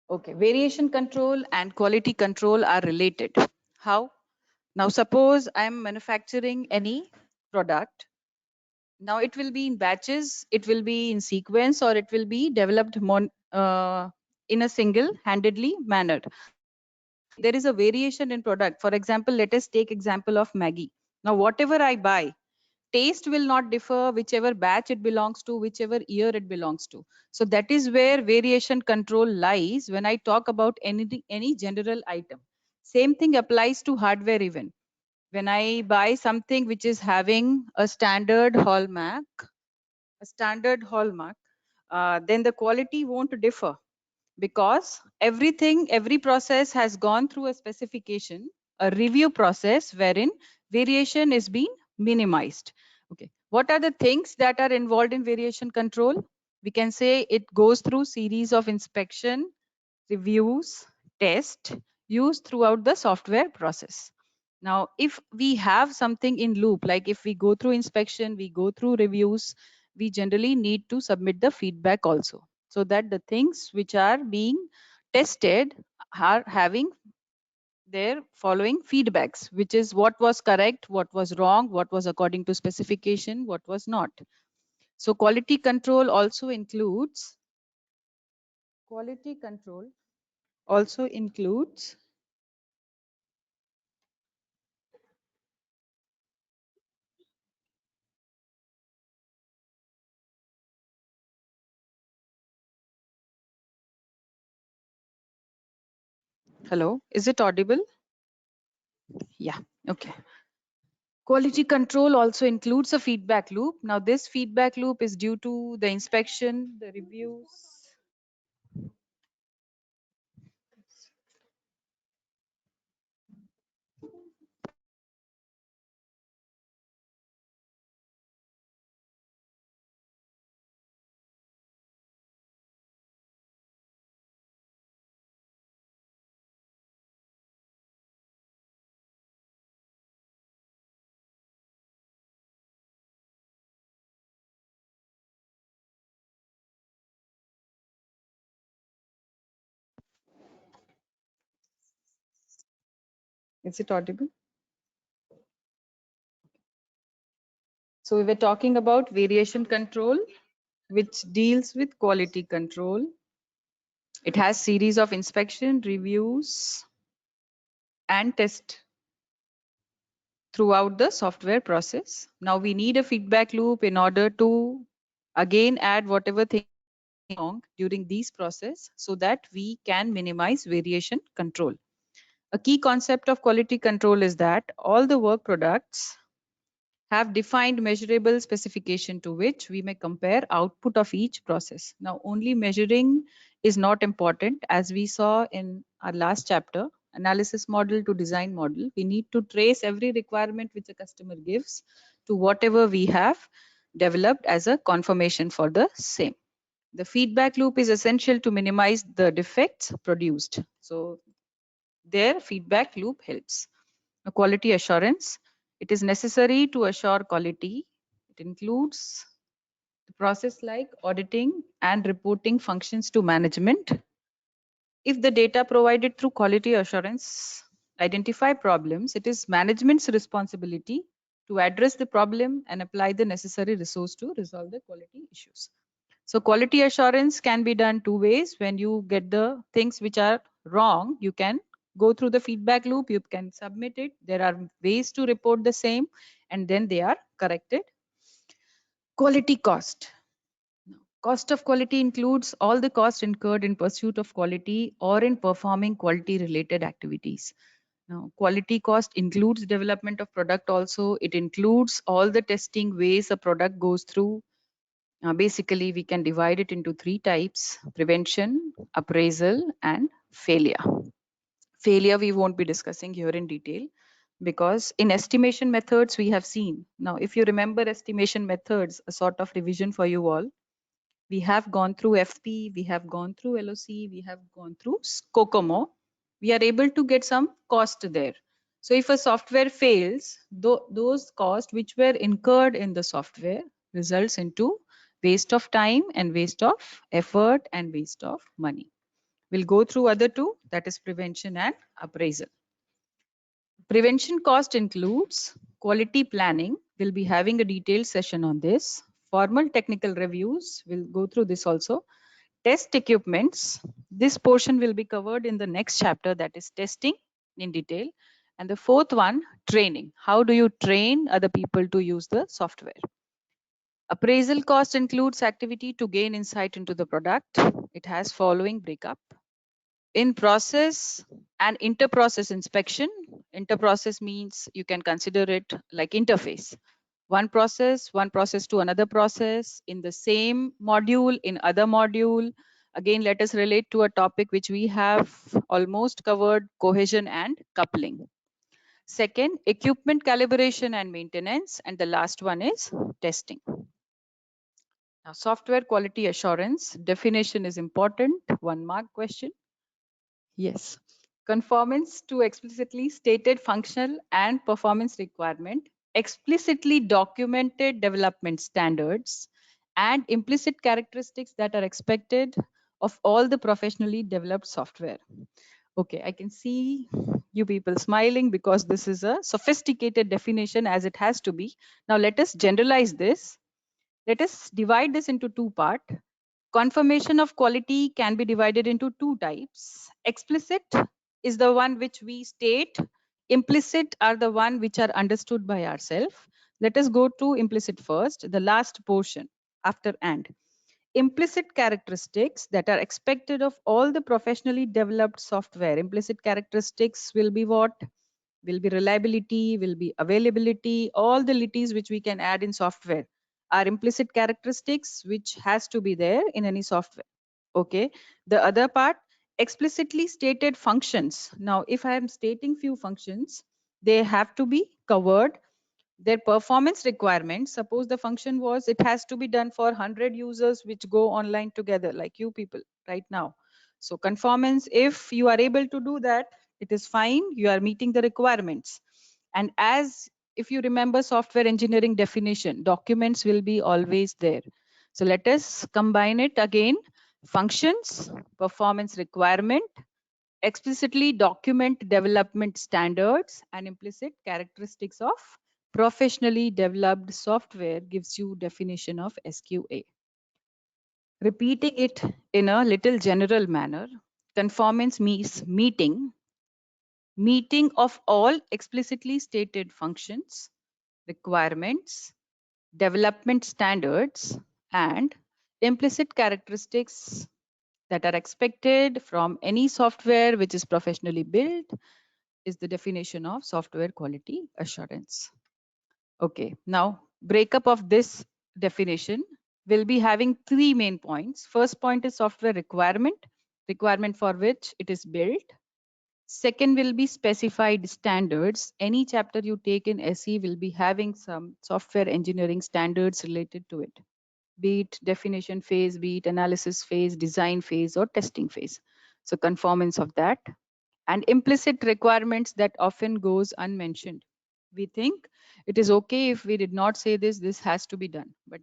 Okay. Variation control and quality control are related. How? Now, suppose I'm manufacturing any product. Now, it will be in batches, it will be in sequence, or it will be developed in a single-handedly manner. If there is a variation in product, for example, let us take example of Maggie. Now, whatever I buy, taste will not differ whichever batch it belongs to, whichever year it belongs to. So that is where variation control lies when I talk about any general item. Same thing applies to hardware even. When I buy something which is having a standard hallmark, then the quality won't differ. because every process has gone through a specification, a review process wherein variation is being minimized. Okay, what are the things that are involved in variation control? We can say it goes through series of inspection, reviews, test used throughout the software process. Now, if we have something in loop, like if we go through inspection, we go through reviews, we generally need to submit the feedback also, so that the things which are being tested are having their following feedbacks, which is what was correct, what was wrong, what was according to specification, what was not. So quality control also includes hello, is it audible? Yeah, okay. Quality control also includes a feedback loop. Now, this feedback loop is due to the inspection, the reviews. Is it audible? So we were talking about variation control, which deals with quality control. It has series of inspection, reviews, and test throughout the software process. Now we need a feedback loop in order to again add whatever thing wrong during these process, so that we can minimize variation control. A key concept of quality control is that all the work products have defined measurable specification to which we may compare output of each process. Now, only measuring is not important. As we saw in our last chapter, analysis model to design model, we need to trace every requirement which a customer gives to whatever we have developed as a confirmation for the same. The feedback loop is essential to minimize the defects produced. So their feedback loop helps. A quality assurance. It is necessary to assure quality. It includes the process like auditing and reporting functions to management. If the data provided through quality assurance identify problems, it is management's responsibility to address the problem and apply the necessary resource to resolve the quality issues. So quality assurance can be done two ways. When you get the things which are wrong, you can go through the feedback loop, you can submit it. There are ways to report the same, and then they are corrected. Quality cost. Cost of quality includes all the costs incurred in pursuit of quality or in performing quality related activities. Now, quality cost includes development of product also. It includes all the testing ways a product goes through. Basically, we can divide it into three types: prevention, appraisal, and failure. Failure we won't be discussing here in detail, because in estimation methods we have seen. Now, if you remember estimation methods, a sort of revision for you all, we have gone through FP, we have gone through LOC, we have gone through COCOMO. We are able to get some cost there. So if a software fails, those costs which were incurred in the software results into waste of time and waste of effort and waste of money. We'll go through other two, that is prevention and appraisal. Prevention cost includes quality planning. We'll be having a detailed session on this. Formal technical reviews, we'll go through this also. Test equipments, this portion will be covered in the next chapter, that is testing in detail. And the fourth one, training. How do you train other people to use the software? Appraisal cost includes activity to gain insight into the product. It has following breakup. In process and inter-process inspection, inter-process means you can consider it like interface. One process to another process, in the same module, in other module, Again, let us relate to a topic which we have almost covered, cohesion and coupling. Second, equipment calibration and maintenance. And the last one is testing. Now, software quality assurance definition is important. 1 mark question. Yes. Conformance to explicitly stated functional and performance requirement, explicitly documented development standards, and implicit characteristics that are expected of all the professionally developed software. Okay, I can see you people smiling because this is a sophisticated definition as it has to be. Now let us generalize this. Let us divide this into two parts. Confirmation of quality can be divided into two types. Explicit is the one which we state. Implicit are the one which are understood by ourselves. Let us go to implicit first, the last portion after and. Implicit characteristics that are expected of all the professionally developed software. Implicit characteristics will be what? Will be reliability, will be availability, all the lities which we can add in software are implicit characteristics which has to be there in any software. Okay. The other part, explicitly stated functions. Now, if I am stating few functions, they have to be covered. Their performance requirements, suppose the function was it has to be done for 100 users which go online together like you people right now. So conformance, if you are able to do that, it is fine, you are meeting the requirements. And as if you remember software engineering definition, documents will be always there. So let us combine it again. Functions, performance requirement, explicitly document development standards, and implicit characteristics of professionally developed software gives you definition of SQA. Repeating it in a little general manner, conformance means meeting of all explicitly stated functions, requirements, development standards, and implicit characteristics that are expected from any software which is professionally built is the definition of software quality assurance. Okay, now breakup of this definition will be having three main points. First point is software requirement for which it is built. Second will be specified standards. Any chapter you take in SE will be having some software engineering standards related to it, be it definition phase, be it analysis phase, design phase, or testing phase. So conformance of that. And implicit requirements that often goes unmentioned. We think it is okay if we did not say this has to be done. But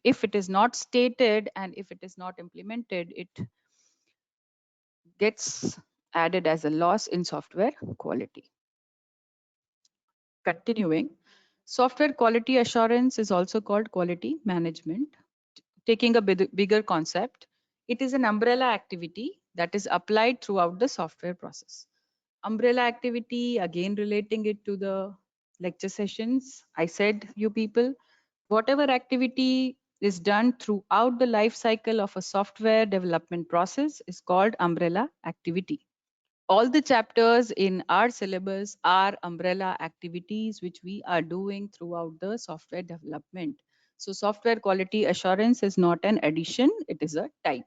if it is not stated and if it is not implemented, it gets added as a loss in software quality. Continuing, software quality assurance is also called quality management. Taking a bigger concept, it is an umbrella activity that is applied throughout the software process. Umbrella activity, again relating it to the lecture sessions, I said, you people, whatever activity is done throughout the life cycle of a software development process is called umbrella activity. All the chapters in our syllabus are umbrella activities which we are doing throughout the software development. So software quality assurance is not an addition, it is a type.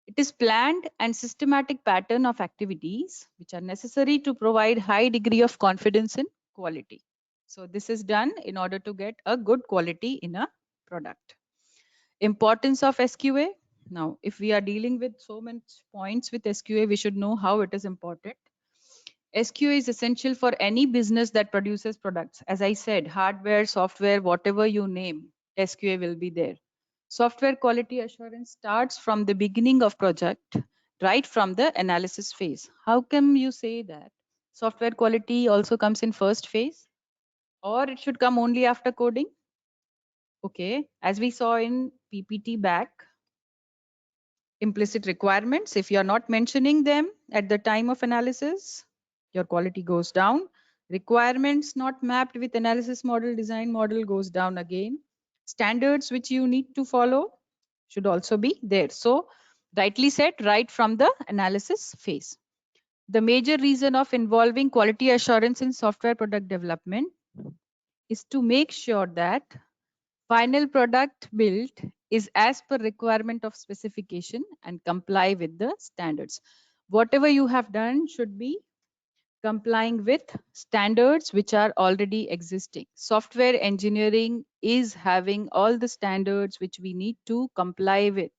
It is planned and systematic pattern of activities which are necessary to provide high degree of confidence in quality. So this is done in order to get a good quality in a product. Importance of SQA. Now, if we are dealing with so many points with SQA, we should know how it is important. SQA is essential for any business that produces products. As I said, hardware, software, whatever you name, SQA will be there. Software quality assurance starts from the beginning of project, right from the analysis phase. How come you say that? Software quality also comes in first phase, or it should come only after coding? Okay, as we saw in PPT back, implicit requirements, if you are not mentioning them at the time of analysis, your quality goes down. Requirements not mapped with analysis model, design model goes down again. Standards which you need to follow should also be there. So rightly said, right from the analysis phase. The major reason of involving quality assurance in software product development is to make sure that Final product built is as per requirement of specification and comply with the standards. Whatever you have done should be complying with standards which are already existing. Software engineering is having all the standards which we need to comply with.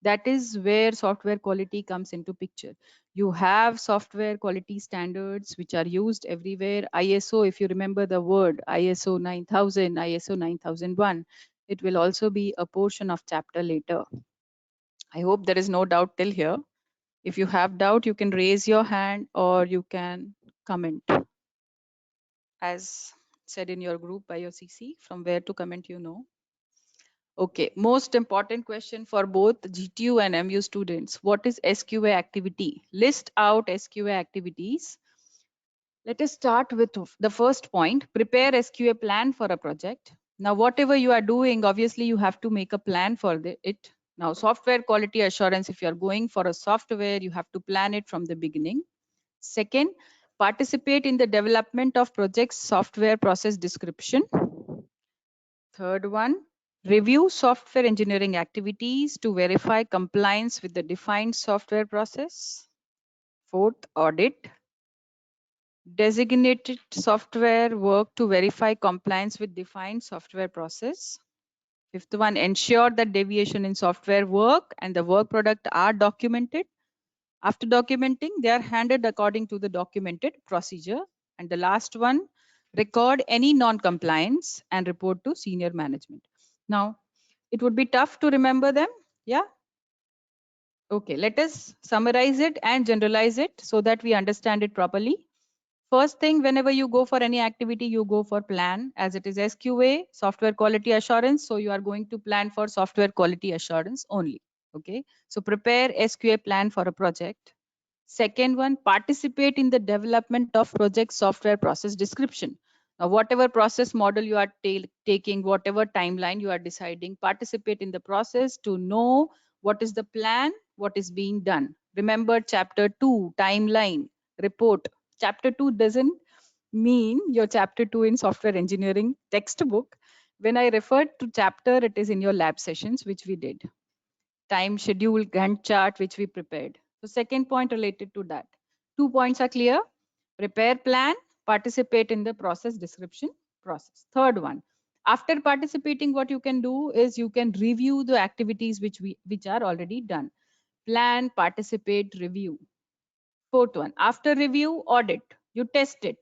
That is where software quality comes into picture. You have software quality standards which are used everywhere. ISO, if you remember the word ISO 9000, ISO 9001, it will also be a portion of chapter later. I hope there is no doubt till here. If you have doubt, you can raise your hand or you can comment. As said in your group by your CC, from where to comment, you know. Okay, most important question for both GTU and MU students. What is SQA activity? List out SQA activities. Let us start with the first point. Prepare SQA plan for a project. Now, whatever you are doing, obviously you have to make a plan for it. Now, software quality assurance, if you are going for a software, you have to plan it from the beginning. Second, participate in the development of project's software process description. Third one, review software engineering activities to verify compliance with the defined software process. Fourth, audit. Designated software work to verify compliance with defined software process. Fifth one, ensure that deviation in software work and the work product are documented. After documenting, they are handed according to the documented procedure. And the last one, record any non-compliance and report to senior management. Now, it would be tough to remember them. Yeah. Okay, let us summarize it and generalize it so that we understand it properly. First thing, whenever you go for any activity, you go for plan, as it is SQA, software quality assurance. So you are going to plan for software quality assurance only. Okay, so prepare SQA plan for a project. Second one, participate in the development of project software process description. Now, whatever process model you are taking, whatever timeline you are deciding, participate in the process to know what is the plan, what is being done. Remember chapter 2, timeline, report. Chapter 2 doesn't mean your chapter 2 in software engineering textbook. When I referred to chapter, it is in your lab sessions, which we did. Time schedule, Gantt chart, which we prepared. So second point related to that. 2 points are clear. Prepare plan, participate in the process description process. Third one, after participating, what you can do is you can review the activities which are already done. Plan, participate, review. Fourth one, after review, audit. You test it.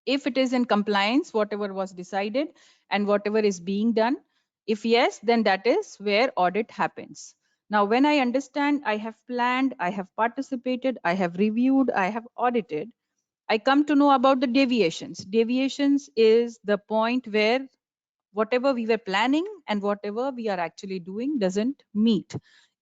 If it is in compliance, whatever was decided and whatever is being done. If yes, then that is where audit happens. Now, when I understand, I have planned, I have participated, I have reviewed, I have audited, I come to know about the deviations. Deviations is the point where whatever we were planning and whatever we are actually doing doesn't meet.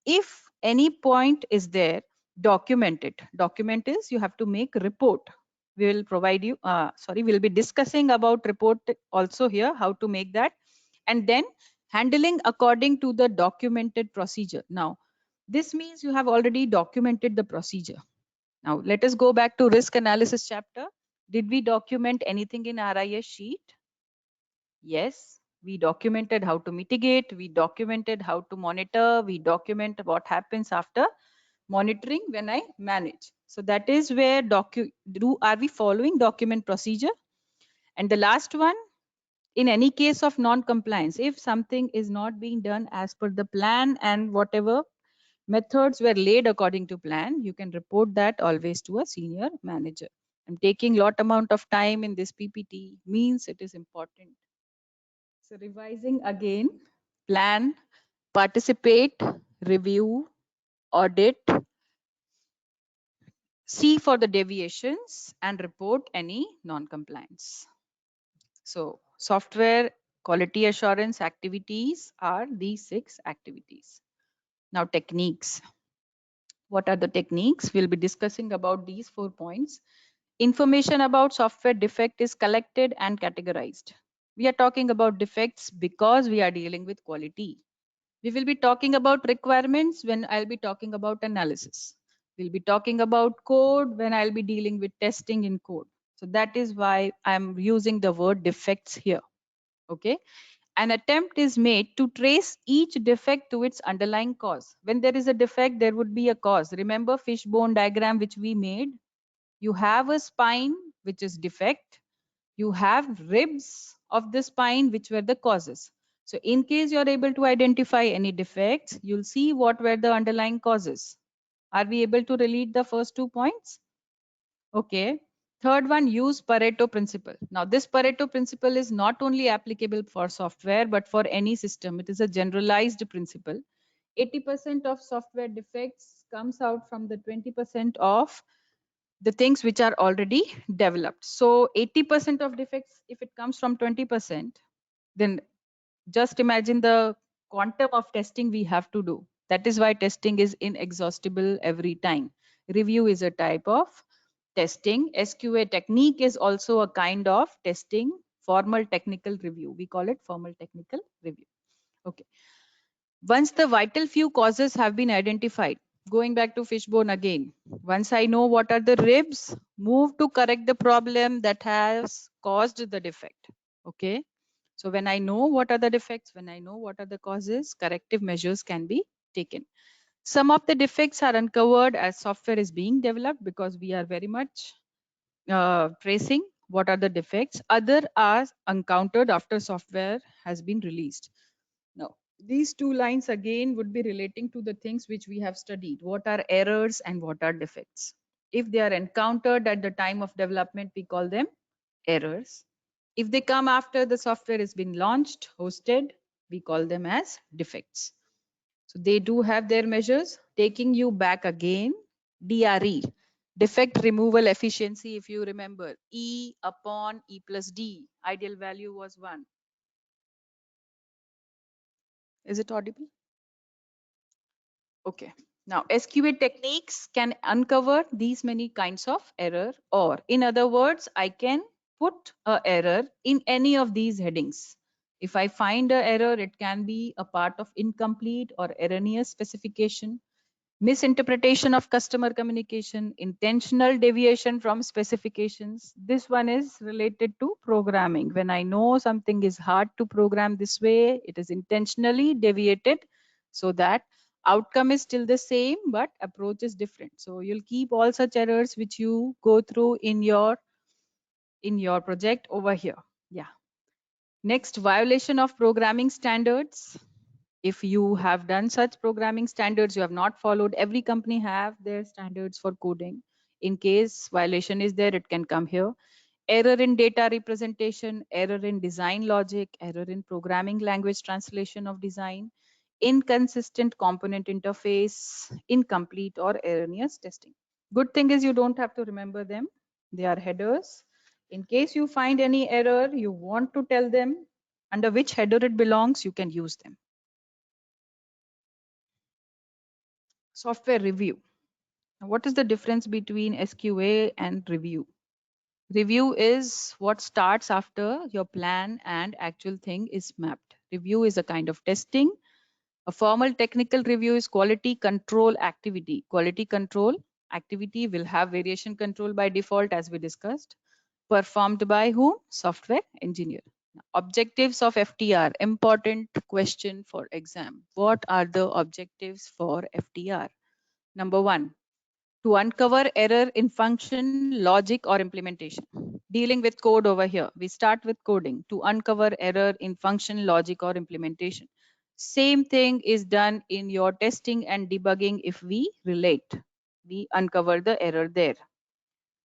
If any point is there, document it. Document is you have to make a report. We will provide you, we'll be discussing about report also here, how to make that, and then handling according to the documented procedure. Now, this means you have already documented the procedure. Now, let us go back to risk analysis chapter. Did we document anything in RIS sheet? Yes, we documented how to mitigate, we documented how to monitor, we document what happens after monitoring when I manage. So that is where are we following document procedure? And the last one, in any case of non-compliance, if something is not being done as per the plan and whatever methods were laid according to plan, you can report that always to a senior manager. I'm taking lot amount of time in this PPT means it is important. So revising again, plan, participate, review, audit, see for the deviations and report any non-compliance. So software quality assurance activities are these 6 activities. Now techniques. What are the techniques? We'll be discussing about these 4 points. Information about software defect is collected and categorized. We are talking about defects because we are dealing with quality. We will be talking about requirements when I'll be talking about analysis. We'll be talking about code when I'll be dealing with testing in code. So that is why I'm using the word defects here. Okay. an attempt is made to trace each defect to its underlying cause. When there is a defect, there would be a cause. Remember fishbone diagram which we made? You have a spine which is defect. You have ribs of the spine which were the causes. So in case you're able to identify any defects, you'll see what were the underlying causes. Are we able to relate the first 2 points? Okay. Third one, use Pareto principle. Now this Pareto principle is not only applicable for software, but for any system. It is a generalized principle. 80% of software defects comes out from the 20% of the things which are already developed. So 80% of defects, if it comes from 20%, then just imagine the quantum of testing we have to do. That is why testing is inexhaustible every time. Review is a type of testing. SQA technique is also a kind of testing. Formal technical review. We call it formal technical review. Okay. Once the vital few causes have been identified, going back to fishbone again, once I know what are the ribs, move to correct the problem that has caused the defect. Okay. So when I know what are the defects, when I know what are the causes, corrective measures can be taken. Some of the defects are uncovered as software is being developed because we are very much tracing what are the defects. Other are encountered after software has been released. Now, these two lines again would be relating to the things which we have studied. What are errors and what are defects? If they are encountered at the time of development, we call them errors. If they come after the software has been launched, hosted, we call them as defects. So they do have their measures. Taking you back again, DRE, defect removal efficiency, if you remember, E upon E plus D, ideal value was 1. Is it audible? Okay. Now, SQA techniques can uncover these many kinds of error, or in other words, I can put a error in any of these headings. If I find a error, it can be a part of incomplete or erroneous specification, misinterpretation of customer communication, intentional deviation from specifications. This one is related to programming. When I know something is hard to program this way, it is intentionally deviated so that outcome is still the same, but approach is different. So you'll keep all such errors which you go through in your project over here. Yeah. Next, violation of programming standards. If you have done such programming standards, you have not followed. Every company have their standards for coding. In case violation is there, it can come here. Error in data representation, error in design logic, error in programming language translation of design, inconsistent component interface, incomplete or erroneous testing. Good thing is you don't have to remember them. They are headers. In case you find any error, you want to tell them under which header it belongs, you can use them. Software review. Now, what is the difference between SQA and review? Review is what starts after your plan and actual thing is mapped. Review is a kind of testing. A formal technical review is quality control activity. Quality control activity will have variation control by default, as we discussed. Performed by whom? Software engineer. Now, objectives of FTR. Important question for exam. What are the objectives for FTR? Number 1, to uncover error in function, logic, or implementation. Dealing with code over here. We start with coding to uncover error in function, logic, or implementation. Same thing is done in your testing and debugging if we relate. We uncover the error there.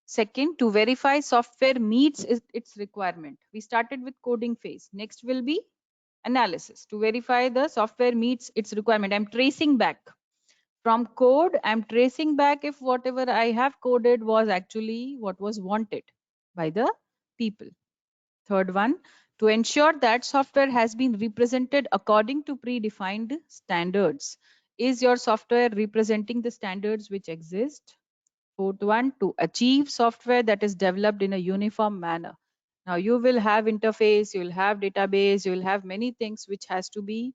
Second, to verify software meets its requirement. We started with coding phase. Next will be analysis. To verify the software meets its requirement. I'm tracing back from code. I'm tracing back if whatever I have coded was actually what was wanted by the people. Third one, to ensure that software has been represented according to predefined standards. Is your software representing the standards which exist? Fourth one, to achieve software that is developed in a uniform manner. Now you will have interface, you will have database, you will have many things which has to be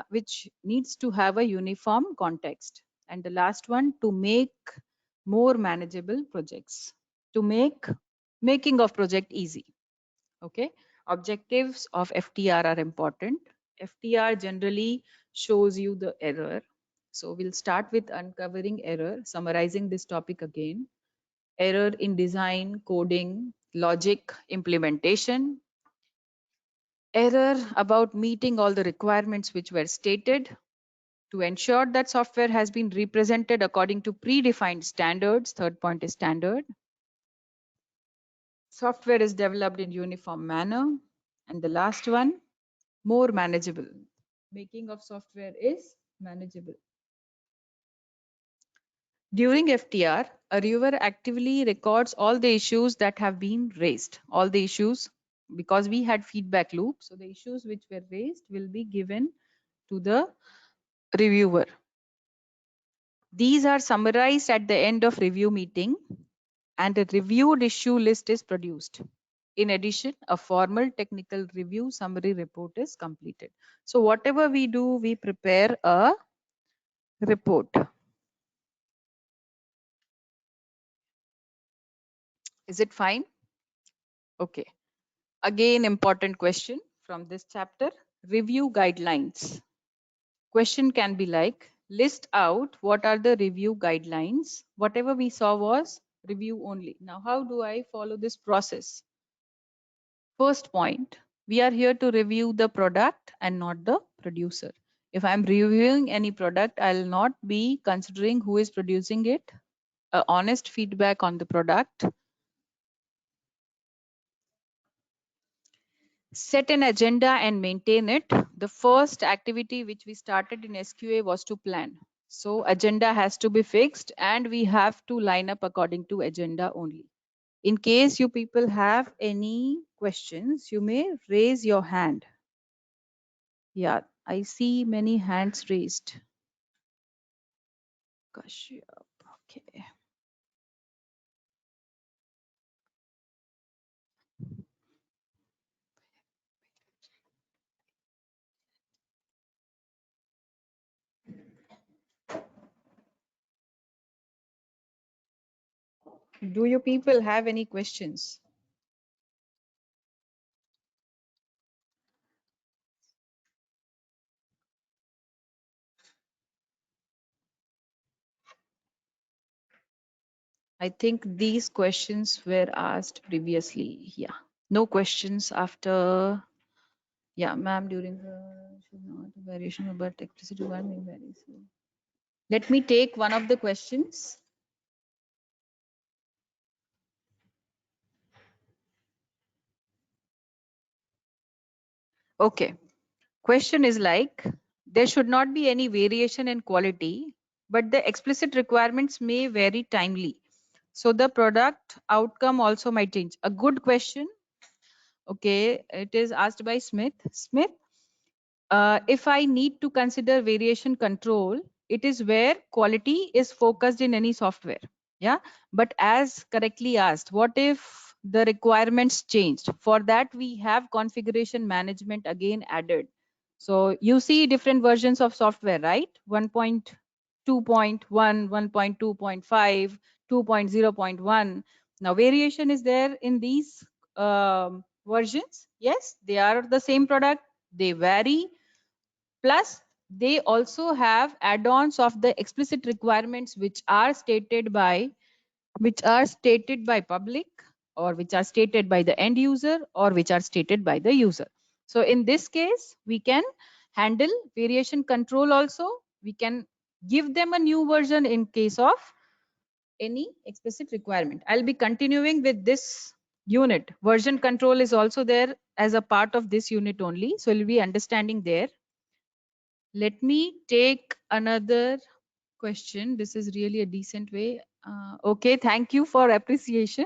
which needs to have a uniform context. And the last one, to make more manageable projects, to make making of project easy. Okay, objectives of FTR are important. FTR generally shows you the error. So we'll start with uncovering error, summarizing this topic again. Error in design, coding, logic, implementation. Error about meeting all the requirements which were stated. To ensure that software has been represented according to predefined standards. Third point is standard. Software is developed in uniform manner. And the last one, more manageable. Making of software is manageable. During FTR, a reviewer actively records all the issues that have been raised. All the issues, because we had feedback loop, so the issues which were raised will be given to the reviewer. These are summarized at the end of review meeting, and a reviewed issue list is produced. In addition, a formal technical review summary report is completed. So whatever we do, we prepare a report. Is it fine? Okay. Again, important question from this chapter. Review guidelines. Question can be like, list out what are the review guidelines. Whatever we saw was review only. Now, how do I follow this process? First point, we are here to review the product and not the producer. If I'm reviewing any product, I'll not be considering who is producing it. Honest feedback on the product. Set an agenda and maintain it. The first activity which we started in SQA was to plan. So agenda has to be fixed and we have to line up according to agenda only. In case you people have any questions, you may raise your hand. Yeah, I see many hands raised. Kashyap, okay. Do you people have any questions? I think these questions were asked previously. Yeah, no questions after. Yeah, ma'am, during the should not variation but electricity one may vary. So let me take one of the questions. Okay. Question is like, there should not be any variation in quality, but the explicit requirements may vary timely. So the product outcome also might change. A good question. Okay, it is asked by Smith. Smith, if I need to consider variation control, it is where quality is focused in any software. Yeah, but as correctly asked, what if the requirements changed? For that, we have configuration management again added. So you see different versions of software, right? 1.2.1, 1.2.5, 2.0.1. Now variation is there in these versions. Yes, they are the same product. They vary. Plus, they also have add-ons of the explicit requirements which are stated by public, or which are stated by the end user, or which are stated by the user. So in this case, we can handle variation control also. We can give them a new version in case of any explicit requirement. I'll be continuing with this unit. Version control is also there as a part of this unit only. So you'll be understanding there. Let me take another question. This is really a decent way. Okay, thank you for appreciation.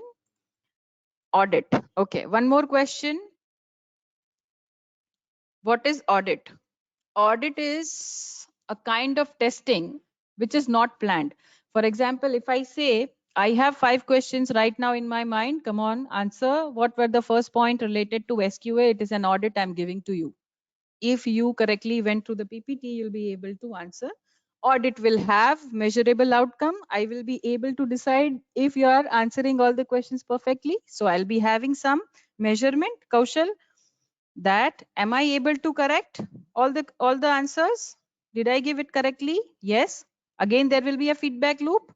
Audit. Okay, one more question. What is audit? Audit is a kind of testing which is not planned. For example, if I say I have 5 questions right now in my mind, come on, answer. What were the first point related to SQA? It is an audit I'm giving to you. If you correctly went through the PPT, you'll be able to answer. Audit will have measurable outcome. I will be able to decide if you are answering all the questions perfectly. So I'll be having some measurement. Kaushal, that am I able to correct all the answers? Did I give it correctly? Yes. Again, there will be a feedback loop.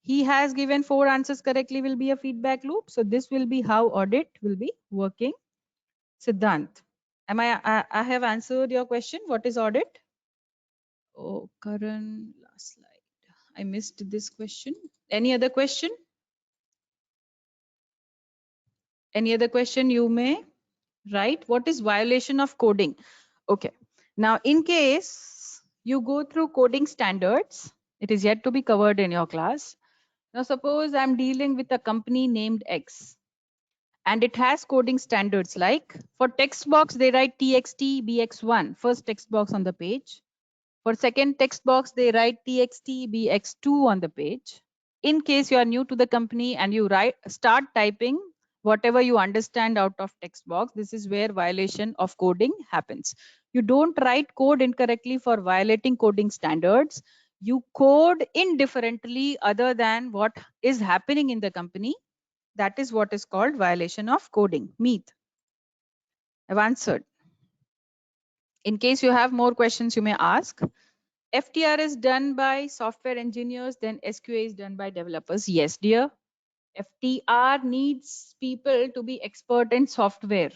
He has given 4 answers correctly, will be a feedback loop. So this will be how audit will be working. Siddhant, I have answered your question. What is audit? Oh, Karan, last slide. I missed this question. Any other question? Any other question you may write? What is violation of coding? Okay. Now, in case you go through coding standards, it is yet to be covered in your class. Now, suppose I'm dealing with a company named X and it has coding standards like for text box, they write TXT BX1, first text box on the page. For second text box, they write TXT BX2 on the page. In case you are new to the company and you start typing whatever you understand out of text box, this is where violation of coding happens. You don't write code incorrectly for violating coding standards. You code indifferently other than what is happening in the company. That is what is called violation of coding. Meet. I've answered. In case you have more questions, you may ask. FTR is done by software engineers, then SQA is done by developers. Yes, dear. FTR needs people to be expert in software.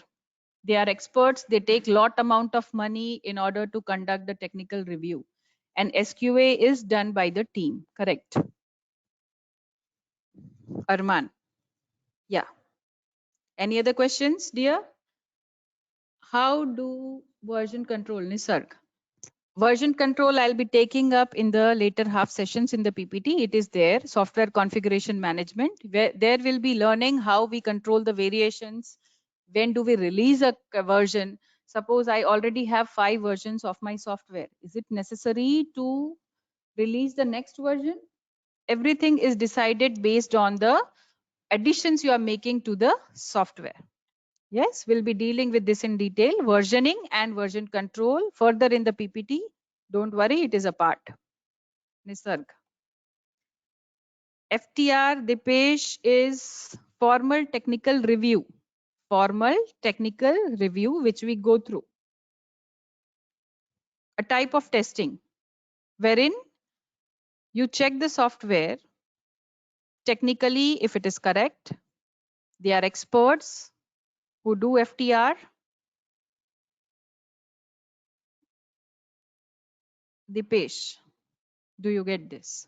They are experts. They take lot amount of money in order to conduct the technical review. And SQA is done by the team. Correct. Arman. Yeah. Any other questions, dear? How do version control, Nisarg? Version control I'll be taking up in the later half sessions in the PPT. It is there, software configuration management, where there will be learning how we control the variations. When do we release a version? Suppose I already have 5 versions of my software. Is it necessary to release the next version? Everything is decided based on the additions you are making to the software. Yes, we'll be dealing with this in detail, versioning and version control further in the PPT. Don't worry, it is a part. Nisarg. FTR, Dipesh, is formal technical review. Formal technical review, which we go through. A type of testing wherein you check the software technically if it is correct. They are experts who do FTR. Dipesh, do you get this?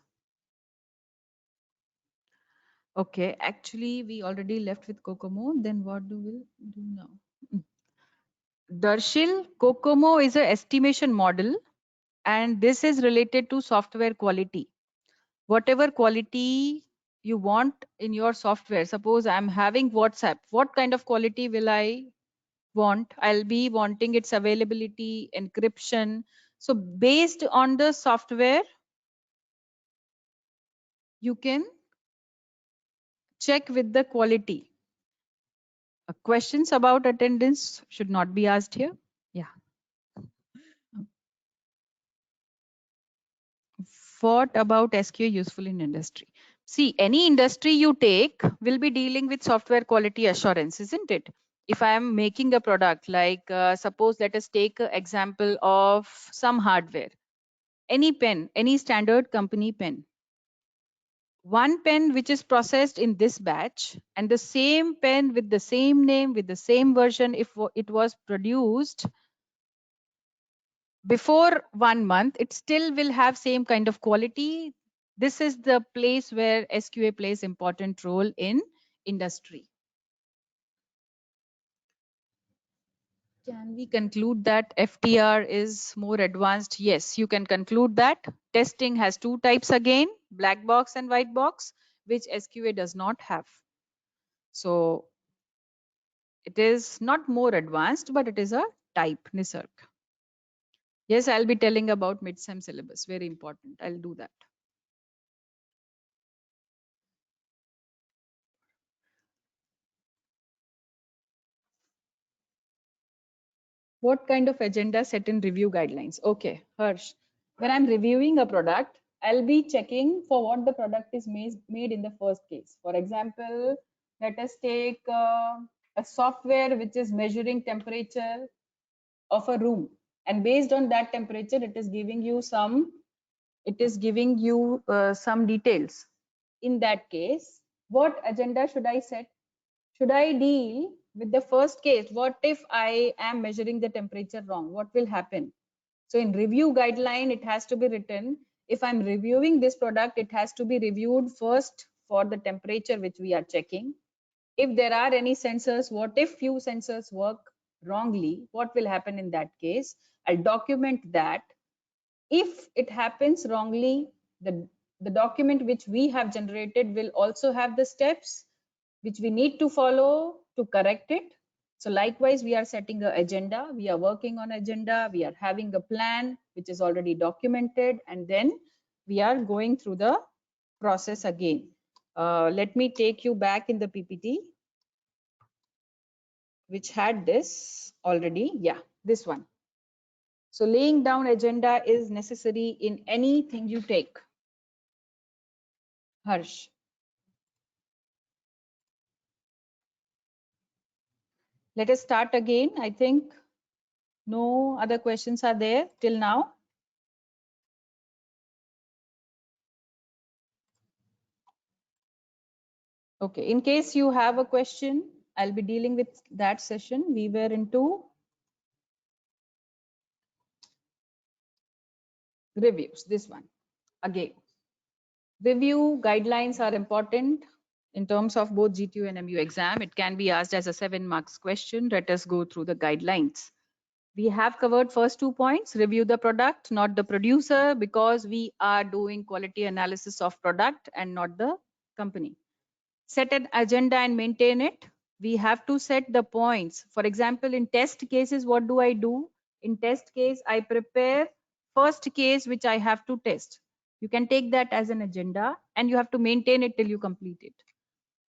Okay, actually, we already left with Kokomo. Then what do we do now? Darshil, Kokomo is an estimation model, and this is related to software quality. Whatever quality you want in your software, suppose I'm having WhatsApp, what kind of quality will I want? I'll be wanting its availability, encryption. So based on the software, you can check with the quality. Questions about attendance should not be asked here. Yeah. What about SQA useful in industry? See, any industry you take will be dealing with software quality assurance, isn't it? If I am making a product, like suppose let us take an example of some hardware, any pen, any standard company pen. One pen which is processed in this batch and the same pen with the same name, with the same version, if it was produced before 1 month, it still will have same kind of quality. This is the place where SQA plays important role in industry. Can we conclude that FTR is more advanced? Yes, you can conclude that. Testing has 2 types again, black box and white box, which SQA does not have. So it is not more advanced, but it is a type, Nisarg. Yes, I'll be telling about mid-sem syllabus. Very important. I'll do that. What kind of agenda set in review guidelines? Okay, Harsh. When I'm reviewing a product, I'll be checking for what the product is made in the first case. For example, let us take a software which is measuring temperature of a room, and based on that temperature it is giving you some some details. In that case, what agenda should I set? Should I deal with the first case? What if I am measuring the temperature wrong? What will happen? So in review guideline, it has to be written, if I'm reviewing this product, it has to be reviewed first for the temperature which we are checking. If there are any sensors, what if few sensors work wrongly? What will happen in that case? I'll document that. If it happens wrongly, the document which we have generated will also have the steps which we need to follow to correct it. So likewise, we are setting an agenda, we are working on agenda, we are having a plan which is already documented, and then we are going through the process again. Let me take you back in the PPT, which had this already. Yeah, this one. So laying down agenda is necessary in anything you take. Harsh. Let us start again. I think no other questions are there till now. Okay, in case you have a question, I'll be dealing with that session. We were into reviews, this one. Again, review guidelines are important in terms of both GTU and MU exam. It can be asked as a 7 marks question. Let us go through the guidelines. We have covered first 2 points, review the product, not the producer, because we are doing quality analysis of product and not the company. Set an agenda and maintain it. We have to set the points. For example, in test cases, what do? In test case, I prepare first case which I have to test. You can take that as an agenda and you have to maintain it till you complete it.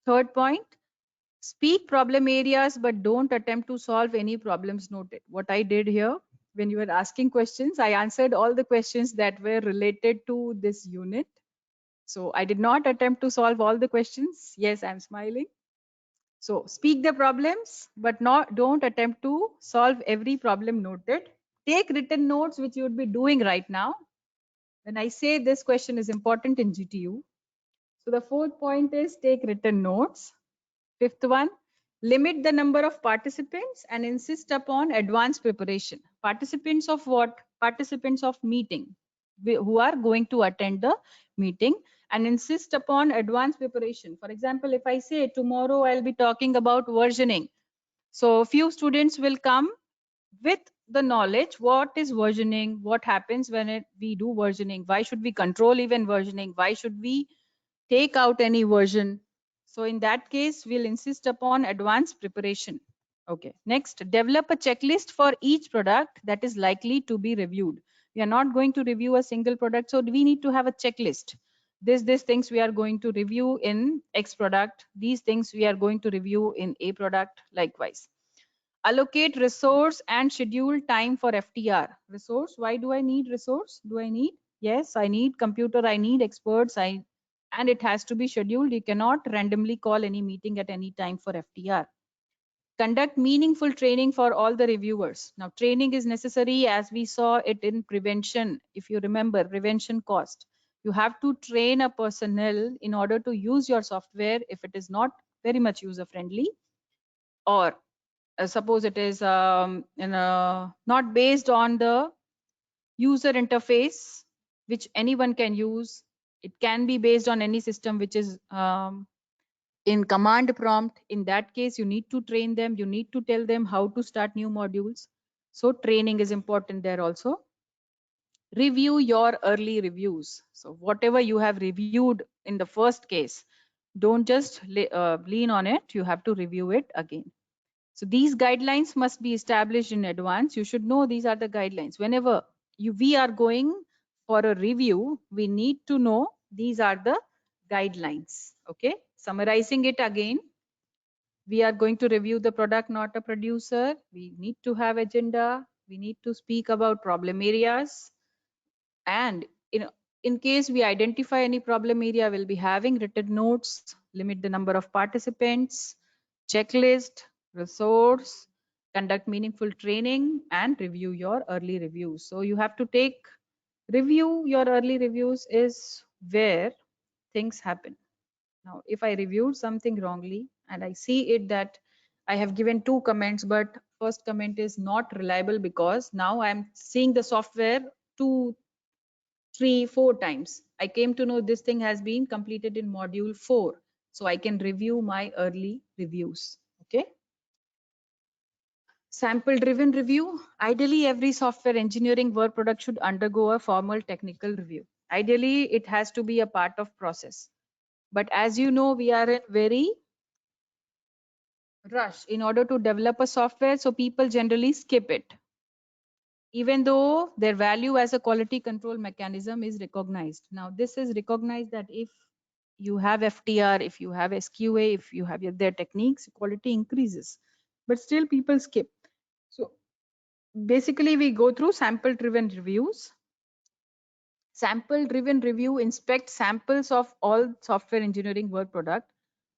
Third point, speak problem areas, but don't attempt to solve any problems noted. What I did here, when you were asking questions, I answered all the questions that were related to this unit. So I did not attempt to solve all the questions. Yes, I'm smiling. So speak the problems, but don't attempt to solve every problem noted. Take written notes, which you would be doing right now. When I say this question is important in GTU. So the fourth point is take written notes. Fifth one, limit the number of participants and insist upon advanced preparation. Participants of what? Participants of meeting who are going to attend the meeting, and insist upon advanced preparation. For example, if I say tomorrow I'll be talking about versioning. So few students will come with the knowledge what is versioning, what happens when we do versioning, why should we control even versioning, why should we take out any version. So in that case, we'll insist upon advanced preparation. Okay, next, develop a checklist for each product that is likely to be reviewed. We are not going to review a single product, so we need to have a checklist. These things we are going to review in X product, these things we are going to review in A product, likewise. Allocate resource and schedule time for FTR. Resource, why do I need resource? Yes, I need computer, I need experts, and it has to be scheduled. You cannot randomly call any meeting at any time for FTR. Conduct meaningful training for all the reviewers. Now, training is necessary as we saw it in prevention. If you remember, prevention cost. You have to train a personnel in order to use your software if it is not very much user friendly, or suppose it is not based on the user interface which anyone can use. It can be based on any system which is in command prompt. In that case, you need to train them, you need to tell them how to start new modules. So training is important there also. Review your early reviews. So whatever you have reviewed in the first case, don't just lean on it, you have to review it again. So these guidelines must be established in advance. You should know these are the guidelines. Whenever we are going for a review, we need to know these are the guidelines. Okay, summarizing it again, we are going to review the product, not a producer. We need to have agenda. We need to speak about problem areas. And in case we identify any problem area, we'll be having written notes, limit the number of participants, checklist, resource, conduct meaningful training, and review your early reviews. So you have to review your early reviews is where things happen. Now, if I reviewed something wrongly and I see it that I have given 2 comments, but first comment is not reliable because now I'm seeing the software 2, 3, 4 times. I came to know this thing has been completed in module 4. So I can review my early reviews. Okay. Sample driven review. Ideally, every software engineering work product should undergo a formal technical review. Ideally, it has to be a part of process. But as you know, we are in very rush in order to develop a software, so people generally skip it, even though their value as a quality control mechanism is recognized. Now, this is recognized that if you have FTR, if you have SQA, if you have their techniques, quality increases, but still people skip. So basically, we go through sample driven reviews. Sample driven review inspect samples of all software engineering work product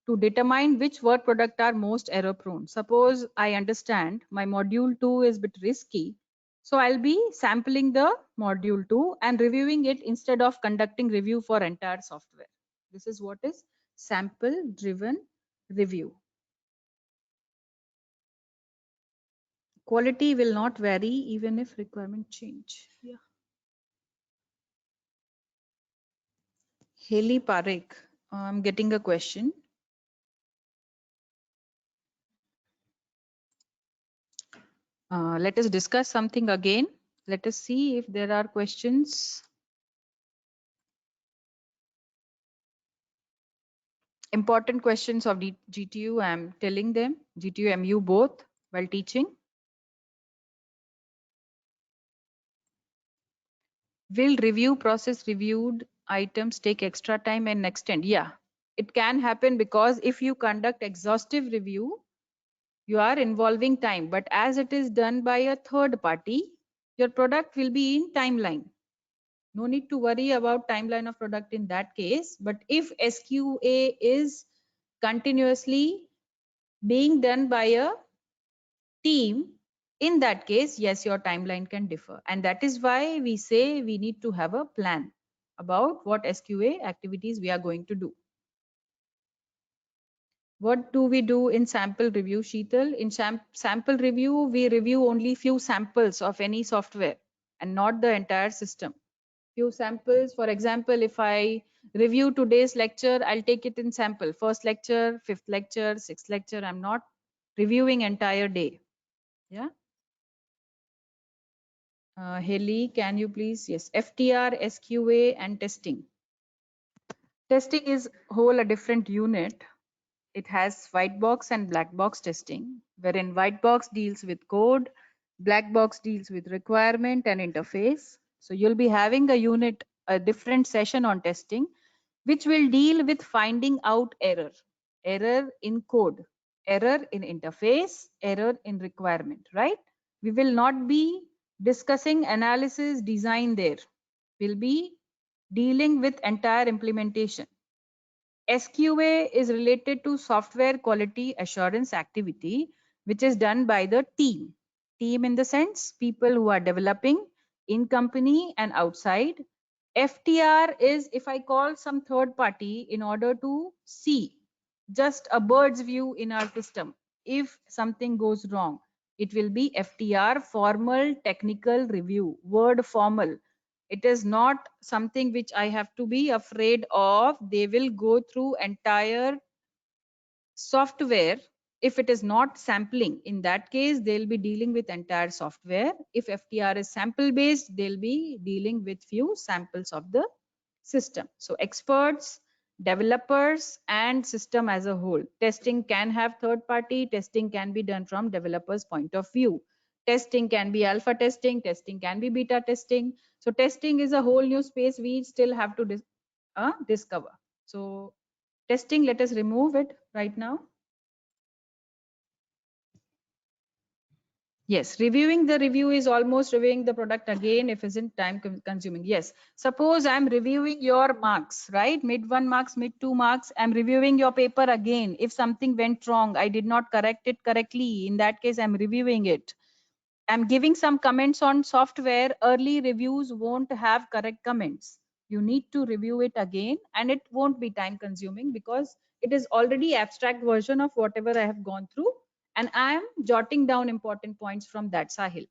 to determine which work product are most error prone. Suppose I understand my module 2 is a bit risky, so I'll be sampling the module 2 and reviewing it instead of conducting review for entire software. This is what is sample driven review. Quality will not vary even if requirement change. Yeah. Haley Parekh, I'm getting a question. Let us discuss something again. Let us see if there are questions. Important questions of GTU, I'm telling them, GTU, MU both while teaching. Will review process reviewed items take extra time and extend? Yeah, it can happen because if you conduct exhaustive review, you are involving time. But as it is done by a third party, your product will be in timeline. No need to worry about timeline of product in that case. But if SQA is continuously being done by a team, in that case, yes, your timeline can differ. And that is why we say we need to have a plan about what SQA activities we are going to do. What do we do in sample review, Sheetal? In sample review, we review only few samples of any software and not the entire system. Few samples. For example, if I review today's lecture, I'll take it in sample. First lecture, fifth lecture, sixth lecture. I'm not reviewing entire day. Yeah. Haley, can you please? Yes. FTR, SQA, and testing. Testing is whole a different unit. It has white box and black box testing, wherein white box deals with code, black box deals with requirement and interface. So you'll be having a unit, a different session on testing, which will deal with finding out error in code, error in interface, error in requirement, right? We will not be discussing analysis design there. We'll be dealing with entire implementation. SQA is related to software quality assurance activity, which is done by the team. Team in the sense, people who are developing in company and outside. FTR is if I call some third party in order to see just a bird's view in our system. If something goes wrong, it will be FTR, formal technical review, word formal. It is not something which I have to be afraid of. They will go through entire software. If it is not sampling, in that case, they'll be dealing with entire software. If FTR is sample based, they'll be dealing with few samples of the system. So experts, developers, and system as a whole. Testing can have third party, testing can be done from developers' point of view. Testing can be alpha testing, testing can be beta testing. So testing is a whole new space we still have to discover. So testing, let us remove it right now. Yes, reviewing the review is almost reviewing the product again if isn't time consuming. Yes, suppose I'm reviewing your marks, right? Mid 1 marks, mid 2 marks. I'm reviewing your paper again. If something went wrong, I did not correct it correctly. In that case, I'm reviewing it. I'm giving some comments on software. Early reviews won't have correct comments. You need to review it again, and it won't be time consuming because it is already abstract version of whatever I have gone through, and I am jotting down important points from that, Sahil.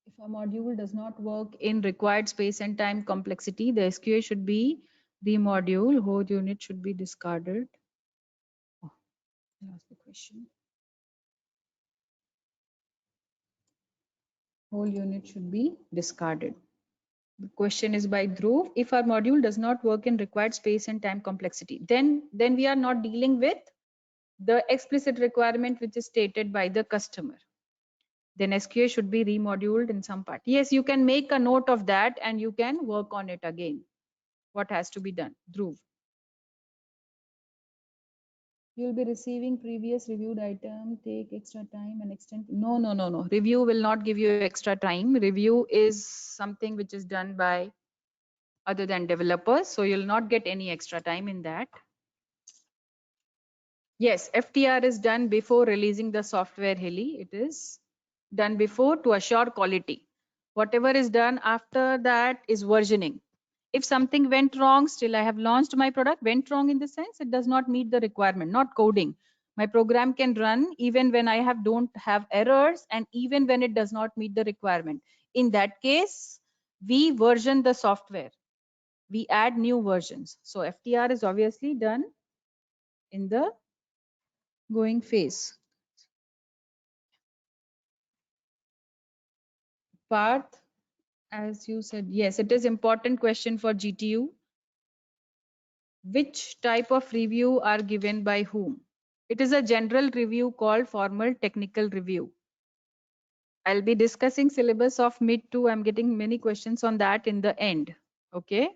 If a module does not work in required space and time complexity, the SQA should be the module, whole unit should be discarded. Oh, I lost the question. Whole unit should be discarded. The question is by Dhruv. If our module does not work in required space and time complexity, then we are not dealing with the explicit requirement which is stated by the customer. Then SQA should be remoduled in some part. Yes, you can make a note of that and you can work on it again. What has to be done? Dhruv. You'll be receiving previous reviewed item, take extra time and extend. No. Review will not give you extra time. Review is something which is done by other than developers. So you'll not get any extra time in that. Yes, FTR is done before releasing the software, Heli. It is done before to assure quality. Whatever is done after that is versioning. If something went wrong, still I have launched my product, went wrong in the sense it does not meet the requirement, not coding. My program can run even when I don't have errors and even when it does not meet the requirement. In that case, we version the software. We add new versions. So FTR is obviously done in the going phase. Parth, as you said, yes, it is important question for GTU. Which type of review are given by whom? It is a general review called formal technical review. I'll be discussing syllabus of mid 2. I'm getting many questions on that in the end. Okay.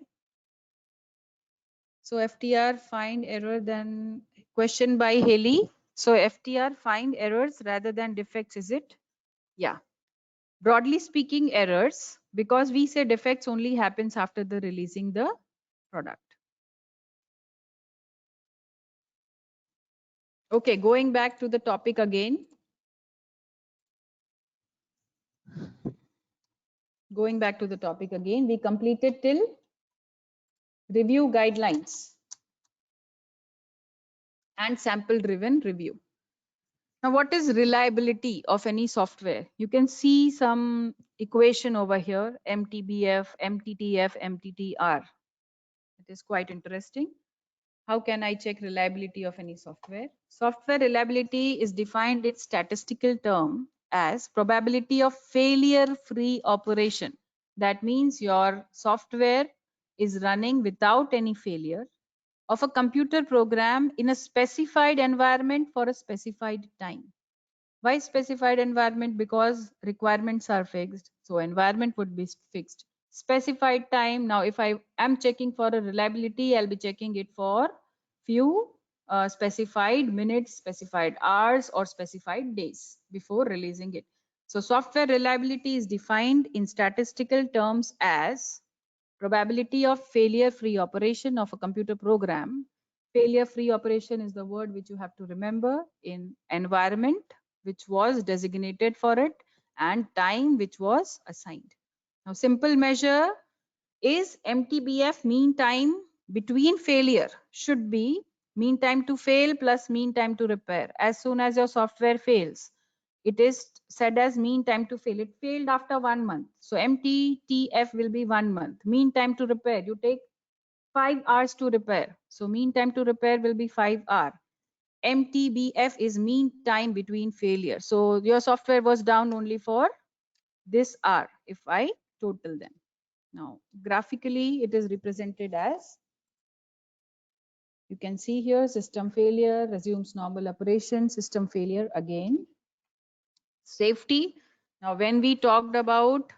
So FTR find error than question by Haley. So FTR find errors rather than defects, is it? Yeah. Broadly speaking, errors, because we say defects only happens after the releasing the product. Okay, going back to the topic again. Going back to the topic again, we completed till review guidelines and sample driven review. Now, what is reliability of any software? You can see some equation over here, MTBF, MTTF, MTTR. It is quite interesting. How can I check reliability of any software? Software reliability is defined in statistical term as probability of failure-free operation. That means your software is running without any failure of a computer program in a specified environment for a specified time. Why specified environment? Because requirements are fixed. So environment would be fixed. Specified time. Now, if I am checking for a reliability, I'll be checking it for few specified minutes, specified hours, or specified days before releasing it. So software reliability is defined in statistical terms as probability of failure-free operation of a computer program. Failure-free operation is the word which you have to remember in environment which was designated for it and time which was assigned. Now, simple measure is MTBF, mean time between failure, should be mean time to fail plus mean time to repair. As soon as your software fails, it is said as mean time to fail. It failed after 1 month. So MTTF will be 1 month. Mean time to repair, you take 5 hours to repair. So mean time to repair will be 5 hours. MTBF is mean time between failure. So your software was down only for this hour if I total them. Now, graphically, it is represented as, you can see here, system failure, resumes normal operation, system failure again. Safety. Now, when we talked about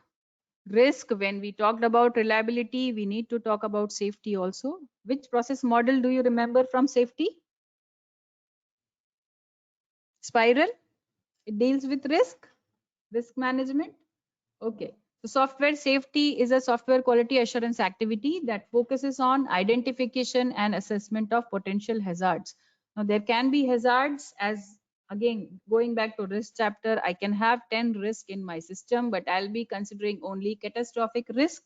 risk, when we talked about reliability, we need to talk about safety also. Which process model do you remember from safety? Spiral, it deals with risk management. Okay. So software safety is a software quality assurance activity that focuses on identification and assessment of potential hazards. Now there can be hazards, as again going back to risk chapter, I can have 10 risk in my system, but I'll be considering only catastrophic risk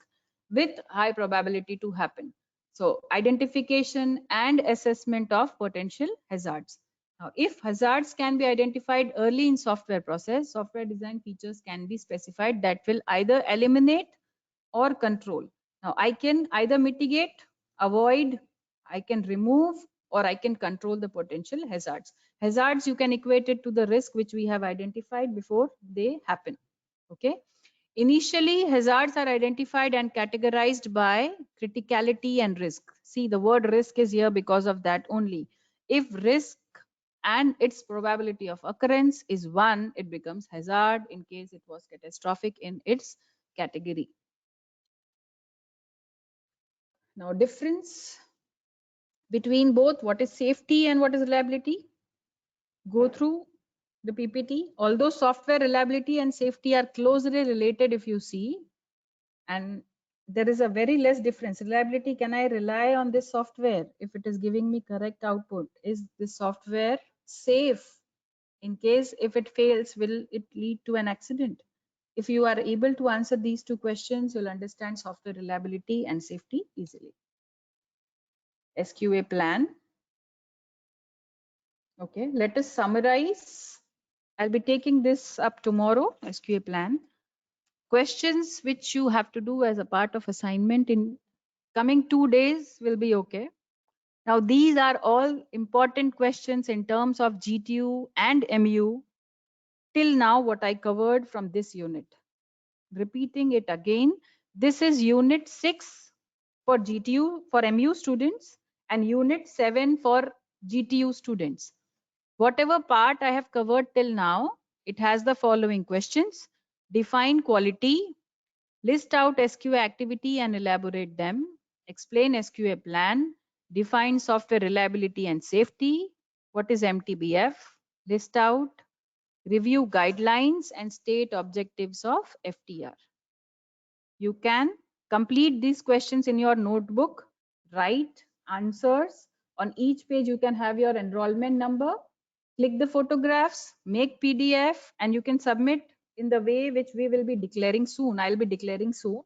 with high probability to happen. So identification and assessment of potential hazards. Now, if hazards can be identified early in software process, software design features can be specified that will either eliminate or control. Now, I can either mitigate, avoid, I can remove, or I can control the potential hazards. Hazards, you can equate it to the risk which we have identified before they happen. Okay. Initially, hazards are identified and categorized by criticality and risk. See, the word risk is here because of that only. If risk and its probability of occurrence is 1, it becomes hazard in case it was catastrophic in its category. Now, difference between both, what is safety and what is reliability? Go through the PPT. Although software reliability and safety are closely related, if you see, and there is a very less difference. Reliability, can I rely on this software if it is giving me correct output? Is this software safe? In case if it fails, will it lead to an accident? If you are able to answer these two questions, you'll understand software reliability and safety easily. SQA plan. Okay, let us summarize. I'll be taking this up tomorrow, SQA plan. Questions which you have to do as a part of assignment in coming 2 days will be okay. Now, these are all important questions in terms of GTU and MU till now what I covered from this unit. Repeating it again, this is unit 6 for GTU for MU students and unit 7 for GTU students. Whatever part I have covered till now, it has the following questions. Define quality, list out SQA activity and elaborate them, explain SQA plan, define software reliability and safety, what is MTBF, list out, review guidelines and state objectives of FTR. You can complete these questions in your notebook, write answers. On each page, you can have your enrollment number, click the photographs, make PDF, and you can submit in the way which we will be declaring soon. I'll be declaring soon.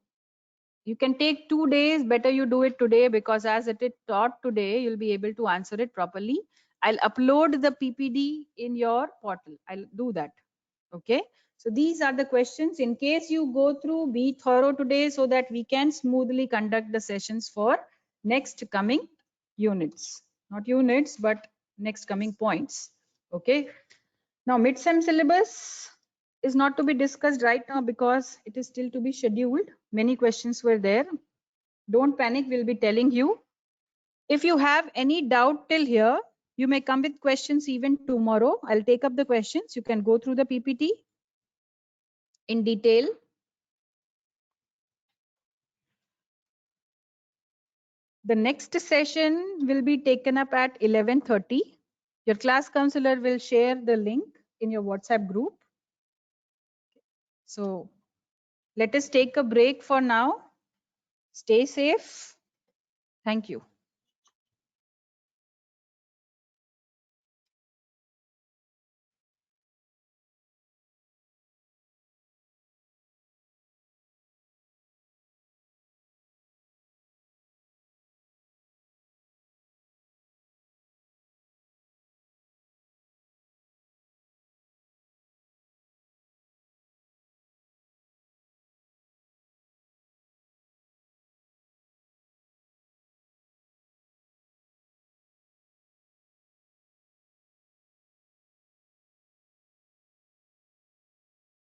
You can take 2 days, better you do it today because as it is taught today, you'll be able to answer it properly. I'll upload the PPD in your portal. I'll do that. Okay. So these are the questions. In case you go through, be thorough today so that we can smoothly conduct the sessions for next coming units. Not units, but next coming points. Okay. Now, mid-sem syllabus is not to be discussed right now because it is still to be scheduled. Many questions were there. Don't panic, we'll be telling you. If you have any doubt till here, you may come with questions even tomorrow. I'll take up the questions. You can go through the PPT in detail. The next session will be taken up at 11:30. Your class counselor will share the link in your WhatsApp group. So let us take a break for now. Stay safe. Thank you.